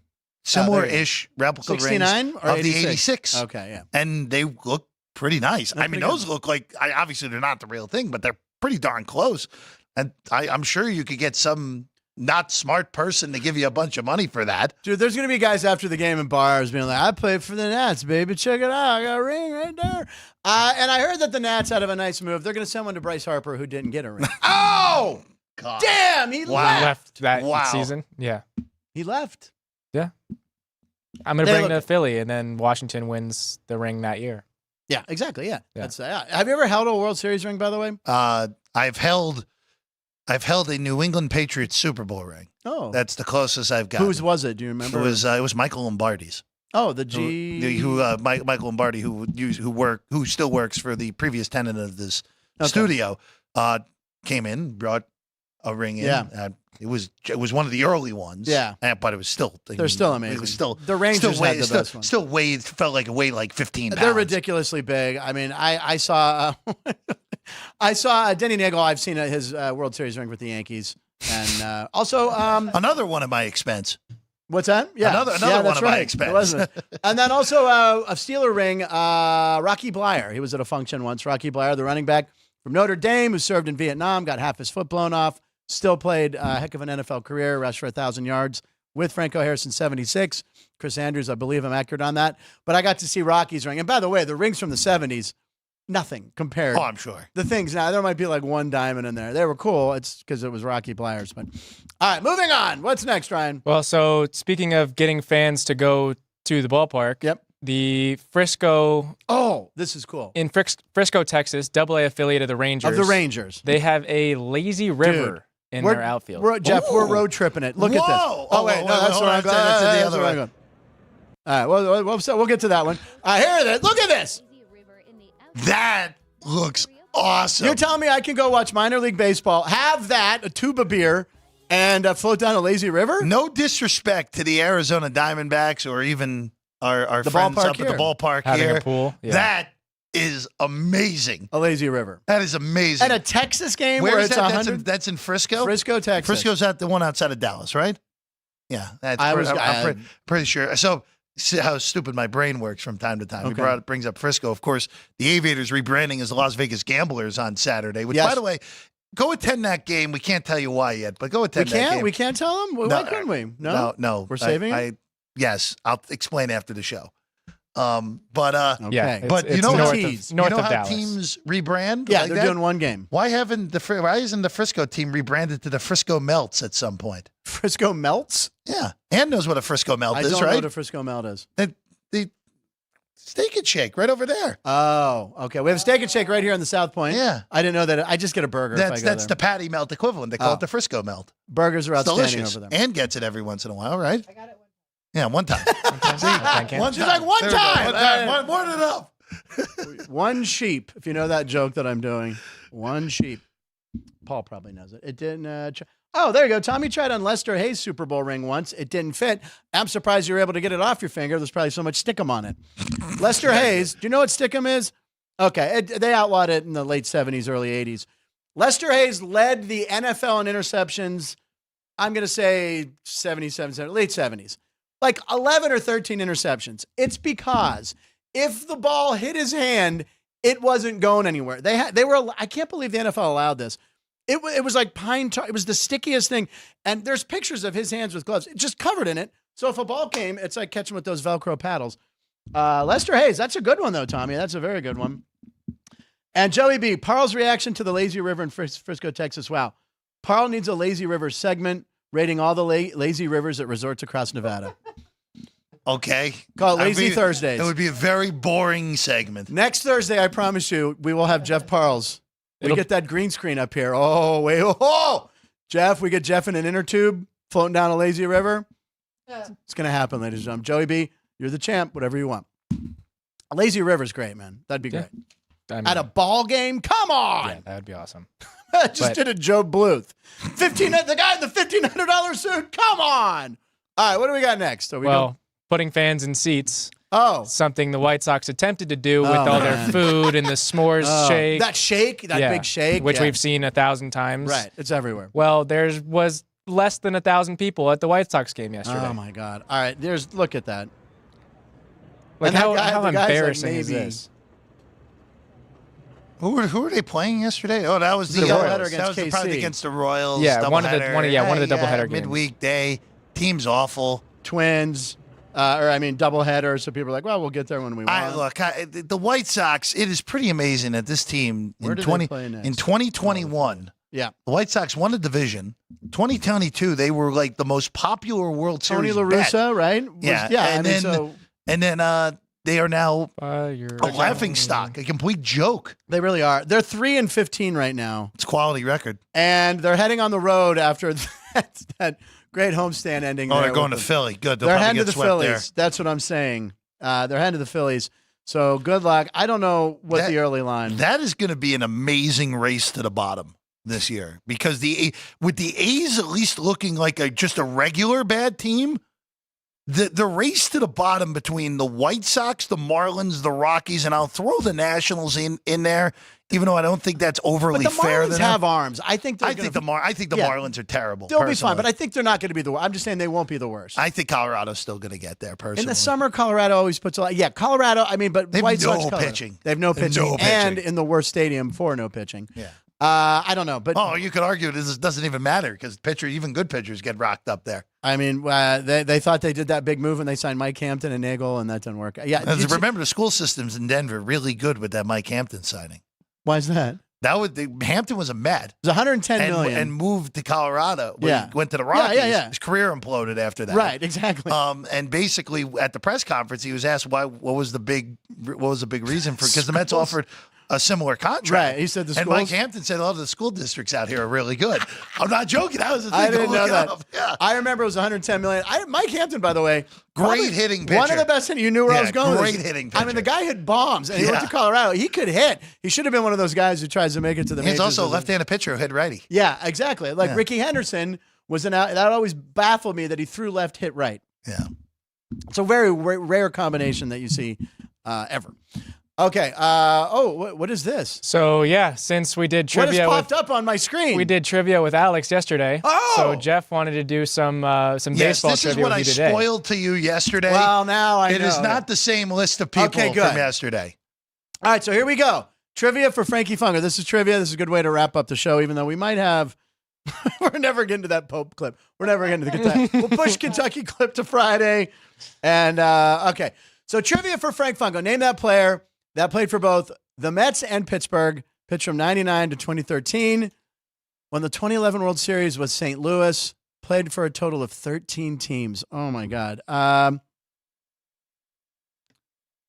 similar-ish replica rings 69 or of 86? the 86. Okay, yeah. And they look pretty nice. I mean, those look like, obviously they're not the real thing, but they're pretty darn close. And I'm sure you could get some not smart person to give you a bunch of money for that. Dude, there's going to be guys after the game in bars being like, I played for the Nats, baby. Check it out. I got a ring right there. And I heard that the Nats, out of a nice move, they're going to send one to Bryce Harper who didn't get a ring. Oh! God. Damn, he left that season. Yeah. He left. Yeah. I'm going to bring to Philly, and then Washington wins the ring that year. Yeah, exactly. Yeah. That's have you ever held a World Series ring, by the way? I've held a New England Patriots Super Bowl ring. Oh. That's the closest I've got. Whose was it? Do you remember? It was Michael Lombardi's. Oh, the Michael Lombardi, who still works for the previous tenant of this studio, came in, brought a ring in. Yeah. It was one of the early ones. Yeah. But it was still. They're still amazing. It was still the Rangers had the best one. Still weighed, felt like it weighed like 15 pounds. They're ridiculously big. I mean, I saw Denny Nagel. I've seen his World Series ring with the Yankees, and also another one at my expense. What's that? Yeah, another one at my expense. Wasn't it? And then also a Steeler ring. Rocky Blyer. He was at a function once. Rocky Blyer, the running back from Notre Dame, who served in Vietnam, got half his foot blown off. Still played a heck of an NFL career, rushed for 1,000 yards with Franco Harris in 76. Chris Andrews, I believe I'm accurate on that. But I got to see Rocky's ring. And by the way, the rings from the 70s, nothing compared. Oh, I'm sure. The things now, there might be like one diamond in there. They were cool. It's because it was Rocky Blyers. But all right, moving on. What's next, Ryan? Well, so speaking of getting fans to go to the ballpark, yep. The Frisco. Oh, this is cool. In Frisco, Texas, AA affiliate of the Rangers. Of the Rangers. They have a lazy river. Dude. in their outfield. Jeff, we're road tripping it. Look at this. Oh, wait, no, that's where I'm going. That's the other way. All right, we'll get to that one. Here it is. Look at this. That looks awesome. You're telling me I can go watch minor league baseball, have that, a tube of beer, and float down a lazy river? No disrespect to the Arizona Diamondbacks or even our friends up at the ballpark Having here. a pool. Yeah. That is amazing. A lazy river. That is amazing. At a Texas game where where is it's that? 100. That's in Frisco? Frisco, Texas. Frisco's at the one outside of Dallas, right? Yeah. I'm pretty sure. So, see how stupid my brain works from time to time. Okay. He brings up Frisco. Of course, the Aviators rebranding as the Las Vegas Gamblers on Saturday, which, by the way, go attend that game. We can't tell you why yet, but go attend that game. We can't tell them? Why couldn't we? No. We're saving it? Yes, I'll explain after the show. Okay. Yeah, but it's you know, north how of Dallas. teams rebrand? Yeah, like they're that? doing one game. Why isn't the Frisco team rebranded to the Frisco Melts at some point? Frisco Melts? Yeah. Ann knows what a Frisco Melt is, I don't right? know what a Frisco Melt is. The Steak and Shake right over there. Oh, okay. We have a Steak and Shake right here on the South Point. Yeah. I didn't know that. I just get a burger if I go That's there. the Patty Melt equivalent. They call it the Frisco Melt. Burgers are It's outstanding delicious. over there. Ann gets it every once in a while, right? I got it. Yeah, one time. She's like, one There we go. time. One time. More than enough. One sheep, if you know that joke that I'm doing. One sheep. Paul probably knows it. It didn't. There you go. Tommy tried on Lester Hayes' Super Bowl ring once. It didn't fit. I'm surprised you were able to get it off your finger. There's probably so much stickum on it. Lester Hayes, do you know what stickum is? Okay, they outlawed it in the late 70s, early 80s. Lester Hayes led the NFL in interceptions, I'm going to say 77, late 70s. Like 11 or 13 interceptions. It's because if the ball hit his hand, it wasn't going anywhere. They were. I can't believe the NFL allowed this. It was like pine tar. It was the stickiest thing. And there's pictures of his hands with gloves, just covered in it. So if a ball came, it's like catching with those Velcro paddles. Lester Hayes, that's a good one though, Tommy. That's a very good one. And Joey B, Parles' reaction to the lazy river in Frisco, Texas. Wow. Parle needs a lazy river segment rating all the lazy rivers at resorts across Nevada. Okay. Call it Lazy Thursdays. It would be a very boring segment. Next Thursday, I promise you, we will have Jeff Parles. We get that green screen up here. Oh, wait. Oh, Jeff, we get Jeff in an inner tube floating down a lazy river. It's going to happen, ladies and gentlemen. Joey B, you're the champ, whatever you want. A lazy river's great, man. That'd be great. At a ball game? Come on. Yeah, that would be awesome. Did a Joe Bluth. The guy in the $1,500 suit? Come on. All right, what do we got next? Putting fans in seats. Oh. Something the White Sox attempted to do with all their food and the s'mores shake. That shake, big shake. Which we've seen 1,000 times. Right, it's everywhere. Well, there was less than 1,000 people at the White Sox game yesterday. Oh, my God. All right, look at that. Like, And how the guy's embarrassing like is this? Who were they playing yesterday? Oh, that was the doubleheader against that was probably KC. against the Royals. Yeah, one of the doubleheader doubleheader games. Midweek day. Team's awful. Twins. Doubleheader. So people are like, well, we'll get there when we want. The White Sox, it is pretty amazing that this team Where in do they play next? 2021, Yeah. the White Sox won a division. 2022, they were like the most popular World Tony Series La bet. Russa, right? And then they are now a You're laughing stock, a complete joke. They really are. They're 3-15 right now. It's a quality record. And they're heading on the road after that great homestand ending. Oh, there they're going to with Philly. Good. They'll They're probably heading to get the swept Phillies. there. That's what I'm saying. They're heading to the Phillies. So good luck. I don't know what the early line. That is going to be an amazing race to the bottom this year because with the A's at least looking like just a regular bad team, the race to the bottom between the White Sox, the Marlins, the Rockies, and I'll throw the Nationals in there, even though I don't think that's overly But the fair. Marlins have arms. I think the Marlins are terrible. They'll be fine, but I think they're not going to be the worst. I'm just saying they won't be the worst. I think Colorado's still going to get there, personally. In the summer, Colorado always puts a lot. Yeah, Colorado, but They have White Sox, no Colorado. pitching. They have no They have pitching. no pitching. And in the worst stadium for no pitching. Yeah. I don't know, but you could argue this doesn't even matter because even good pitchers get rocked up there. They thought they did that big move and they signed Mike Hampton and Nagel, and that didn't work. Yeah, Remember, the school systems in Denver really good with that Mike Hampton signing. Why is that? Hampton was a Met. It was $110 million and moved to Colorado. He went to the Rockies. Yeah. His career imploded after that. Right, exactly. And basically at the press conference, he was asked what was the big reason for because the Mets offered a similar contract. Right. He said the And Mike schools- Hampton said a lot of the school districts out here are really good. I'm not joking. That was the thing. I to didn't know look that. up. Yeah. I remember it was 110 million. Mike Hampton, by the way, probably hitting One of pitcher. the best hitting. You knew where I Yeah, was going. with great this. hitting I mean, pitcher. the guy hit bombs, and he went Yeah. to Colorado. He could hit. He should have been one of those guys who tries to make it to the He's majors. also a as a- left-handed pitcher who hit righty. Yeah, exactly. Like Yeah. Ricky Henderson was that always baffled me that he threw left, hit right. Yeah. It's a very rare combination that you see ever. Okay. What is this? So yeah, since we did What has trivia popped with up on my screen? we did trivia with Alex yesterday. Oh! So Jeff wanted to do some Yes, baseball this is trivia what with I you today. spoiled to you yesterday. Well, now I know. It is not the same list of people Okay, from good. yesterday. All right, so here we go. Trivia for Frankie Funga. This is trivia. This is a good way to wrap up the show, even though we might have. We're never getting to that Pope clip. We're never getting to that. We'll push Kentucky clip to Friday. And, okay. So trivia for Frank Funga. Name that player that played for both the Mets and Pittsburgh, pitched from 99 to 2013. Won the 2011 World Series with St. Louis. Played for a total of 13 teams. Oh, my God.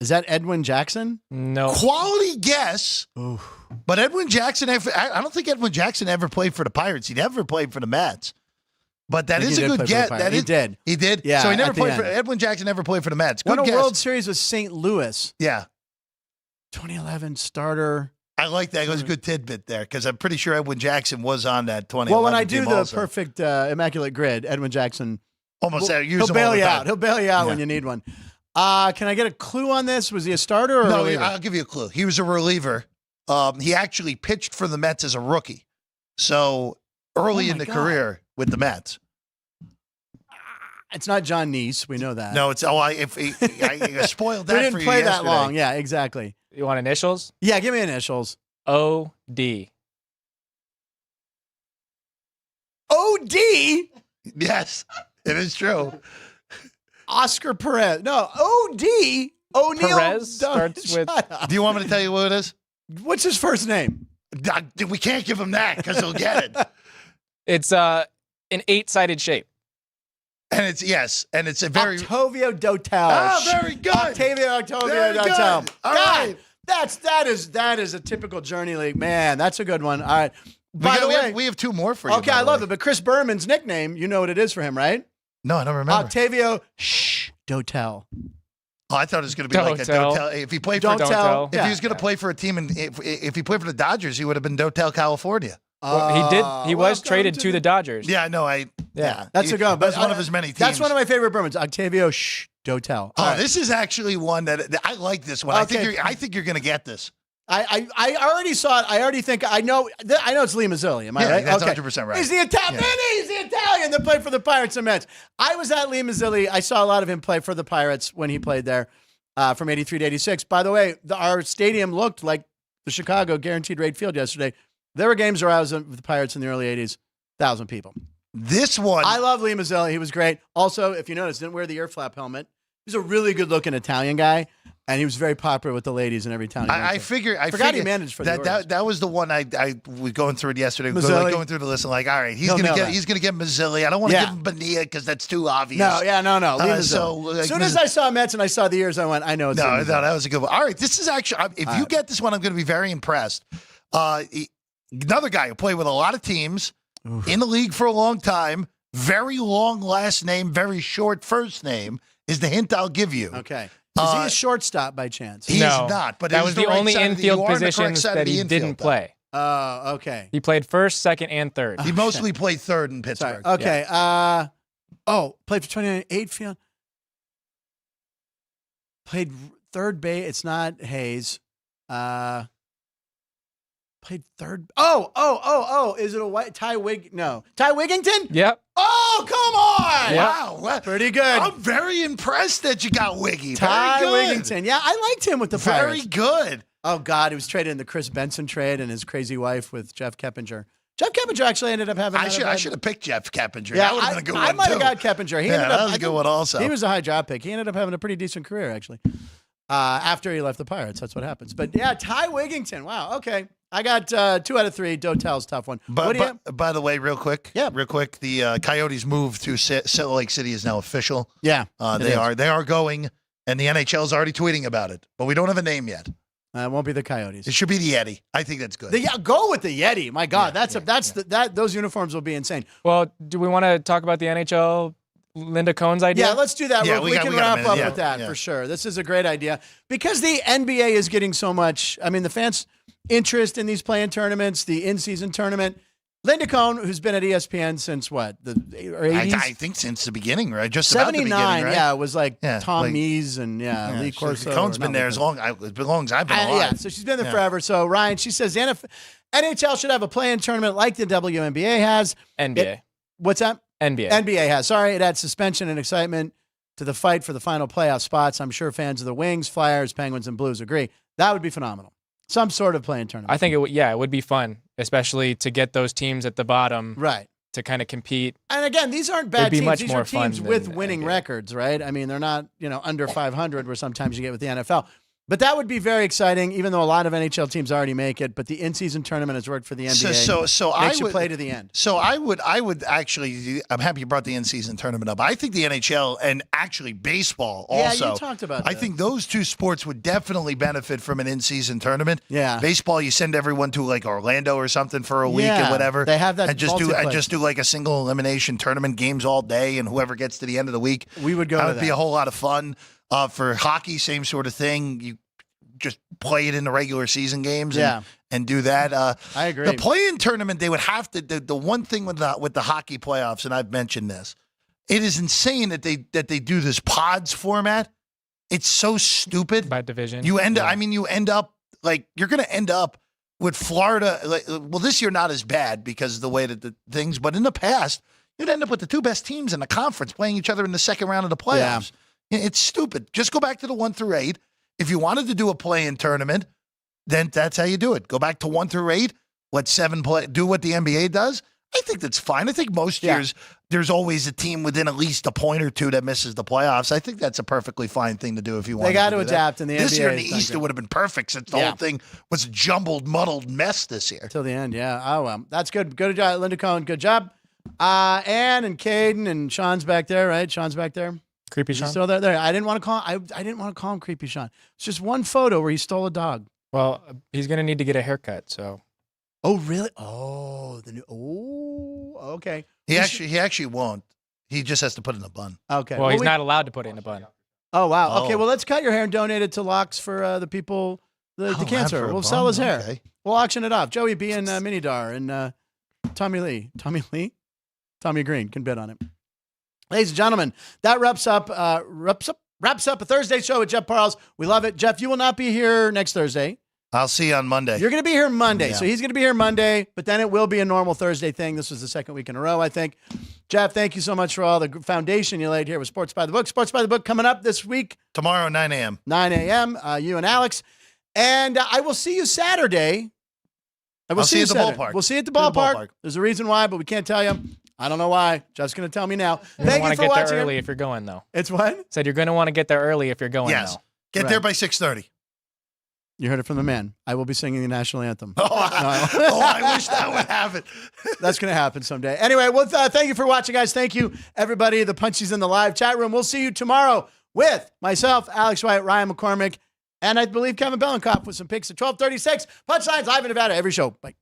Is that Edwin Jackson? No. Quality guess. Ooh. But Edwin Jackson, I don't think Edwin Jackson ever played for the Pirates. He never played for the Mets. But that I think is he a did good play for the get. Pirates. That He is- did. He did? Yeah, So he never at the played for end. Edwin Jackson never played for the Mets. Good Won a guess. World Series with St. Louis. Yeah. 2011 starter. I like that. It was a good tidbit there because I'm pretty sure Edwin Jackson was on that 2011 Well, when I do team the also. perfect immaculate grid, Edwin Jackson Almost use he'll him bail all the you time. out. He'll bail you out when Yeah. you need one. Can I get a clue on this? Was he a starter or a No, reliever? I'll give you a clue. He was a reliever. He actually pitched for the Mets as a rookie. So early Oh in my the God. career with the Mets. It's not John Neese. We know that. No, it's I spoiled that we for didn't you play that yesterday. long. Yeah, exactly. You want initials? Yeah, give me initials. O.D. O.D. Yes, it is true. Oscar Perez. No, O.D. O'Neal. Perez starts with- Shut up. Do you want me to tell you what it is? What's his first name? We can't give him that because he'll get it. It's an 8-sided shape. And it's a very Octavio Dotel. Ah, very good. Octavio Very good. Dotel. All God, right. that is a typical Journey League. Man, that's a good one. All right. By the way, we have two more for you. okay, by I the love way. it. But Chris Berman's nickname, you know what it is for him, right? No, I don't remember. Octavio Dotel. Oh, I thought it was going to be like a Don't Dotel. If he played Don't for tell. if Yeah. he was going to play for a team, and if he played for the Dodgers, he would have been Dotel, California. Well, he did. He was welcome traded to the Dodgers. Yeah, no, yeah, That's a good. That's one of his many teams. That's one of my favorite Bermans. Octavio Dotel. Oh, this is actually one that I like. This one. Okay. I think you're going to get this. I already saw it. I already think I know. I know it's Lee Mazzilli. Am I Yeah, right? that's 100% right. He's the Italian. Yeah. He's the Italian that played for the Pirates and Mets. I was at Lee Mazzilli. I saw a lot of him play for the Pirates when he played there from '83 to '86. By the way, our stadium looked like the Chicago Guaranteed Rate Field yesterday. There were games where I was with the Pirates in the early '80s. 1,000 people. This one. I love Lee Mazzilli. He was great. Also, if you notice, didn't wear the ear flap helmet. He's a really good-looking Italian guy, and he was very popular with the ladies in every town. I forgot he managed for the Orioles. that was the one I was going through it yesterday. Mazzilli. Going through the list, and like, all right, he's He'll gonna know get that. Mazzilli. I don't want to Yeah. give him Bonilla because that's too obvious. No. Lee Mazzilli. so, As soon as I saw Mets and I saw the ears, I went, I know it's No, Lee no, Mazzilli. that was a good one. All right, this is actually, if you get this one, I'm going to be very impressed. Another guy who played with a lot of teams in the league for a long time, very long last name, very short first name, is the hint I'll give you. Okay. Is he a shortstop by chance? He No, is not, but that it was is the right only side of infield you are on the correct positions side of that the he infield, didn't though. play. Oh, okay. He played first, second, and third. He mostly played third in Sorry. Pittsburgh. Okay. Played for 29 field. Played third base. It's not Hayes. Played third. Oh. Is it a white Ty No. Ty Wigington? Yep. Oh, come on. Yeah. Wow. Well, Pretty good. I'm very impressed that you got Wiggy. Ty Very good. Wigington. Yeah, I liked him with the Very Pirates. good. Oh, God. He was traded in the Chris Benson trade and his crazy wife with Jeff Keppinger. Jeff Keppinger actually ended up having. I should have picked Jeff Keppinger. Yeah, that would have been a good one, I might have too. got Keppinger. He Yeah, ended up, that was I a good think one also. He was a high job pick. He ended up having a pretty decent career, actually, after he left the Pirates. That's what happens. But, yeah, Ty Wigington. Wow, okay. I got 2 out of 3. Dotel's tough one. What do you have? By the way, real quick, the Coyotes move to Salt Lake City is now official. Yeah, They are going, and the NHL's already tweeting about it, but we don't have a name yet. It won't be the Coyotes. It should be the Yeti. I think that's good. Go with the Yeti. My God, those uniforms will be insane. Well, do we want to talk about the NHL? Linda Cohn's idea? Yeah, let's do that. Yeah, we can wrap up with that for sure. This is a great idea because the NBA is getting so much. I mean, the fans' interest in these play-in tournaments, the in-season tournament. Linda Cohn, who's been at ESPN since what, the 80s? I think since the beginning, right? Just about the beginning, 79, right? yeah. It was like Tom Mees and Lee Corso. Cohn's been there as long as I've been alive. Yeah, so she's been there forever. So, Ryan, she says NHL should have a play-in tournament like the WNBA has. NBA. What's that? NBA. NBA has. Sorry, it adds suspension and excitement to the fight for the final playoff spots. I'm sure fans of the Wings, Flyers, Penguins, and Blues agree. That would be phenomenal. Some sort of play-in tournament. I think it would be fun, especially to get those teams at the bottom to kind of compete. And again, these aren't bad be teams. much These more are teams fun with than winning NBA. records, right? I mean, they're not, under 500 where sometimes you get with the NFL. But that would be very exciting, even though a lot of NHL teams already make it. But the in-season tournament has worked for the NBA. So makes I you would play to the end. So I would actually. I'm happy you brought the in-season tournament up. I think the NHL and actually baseball also. Yeah, you talked about I that. think those two sports would definitely benefit from an in-season tournament. Yeah. Baseball, you send everyone to like Orlando or something for a week and whatever. They have that and just do like a single elimination tournament, games all day, and whoever gets to the end of the week. We would go. That to would be a whole lot of fun. For hockey, same sort of thing. You just play it in the regular season games and do that. I agree. The play-in tournament, they would have to. The one thing with the hockey playoffs, and I've mentioned this, it is insane that they do this pods format. It's so stupid. By division. You end up you're going to end up with Florida. Well, this year not as bad because of the way that the things, but in the past, you'd end up with the two best teams in the conference playing each other in the second round of the playoffs. Yeah. It's stupid. Just go back to the 1 through 8. If you wanted to do a play-in tournament, then that's how you do it. Go back to 1 through 8. Let 7 play. Do what the NBA does. I think that's fine. I think most years there's always a team within at least a point or two that misses the playoffs. I think that's a perfectly fine thing to do if you want. They got to adapt, and the this NBA year in the has done East good. it would have been perfect since the whole thing was a jumbled, muddled mess this year. Till the end, yeah. Oh, well, that's good. Good job, Linda Cohn. Good job. Ann and Caden and Sean's back there, right? Sean's back there. Creepy Is he Sean? still there? I didn't want to call. I didn't want to call him Creepy Sean. It's just one photo where he stole a dog. Well, he's going to need to get a haircut, so. Oh, really? Oh, okay. He actually won't. He just has to put it in a bun. Okay. Well, he's not allowed to put it in a bun. Oh, wow. Okay, Oh. well, let's cut your hair and donate it to Locks for the people, the Oh, cancer. for a We'll sell bun? his hair. Okay. We'll auction it off. Joey B and Minidar and Tommy Lee. Tommy Green can bid on it. Ladies and gentlemen, that wraps up a Thursday show with Jeff Parles. We love it. Jeff, you will not be here next Thursday. I'll see you on Monday. You're going to be here Monday. Yeah. So he's going to be here Monday, but then it will be a normal Thursday thing. This was the second week in a row, I think. Jeff, thank you so much for all the foundation you laid here with Sports by the Book. Sports by the Book coming up this week. Tomorrow, 9 a.m. 9 a.m., you and Alex. And I will see you Saturday. I'll see you at the Saturday. ballpark. We'll see you at the See you at the ballpark. ballpark. There's a reason why, but we can't tell you. I don't know why. Jeff's going to tell me now. You Thank want you to for get watching. there early if you're going, though. It's what? Said you're going to want to get there early if you're going, Yes. though. Get there by 6:30. You heard it from the man. I will be singing the national anthem. I wish that would happen. That's going to happen someday. Anyway, well, thank you for watching, guys. Thank you, everybody, the punchies in the live chat room. We'll see you tomorrow with myself, Alex White, Ryan McCormick, and I believe Kevin Bellenkopf with some picks at 12:36. Punchlines live in Nevada every show. Bye.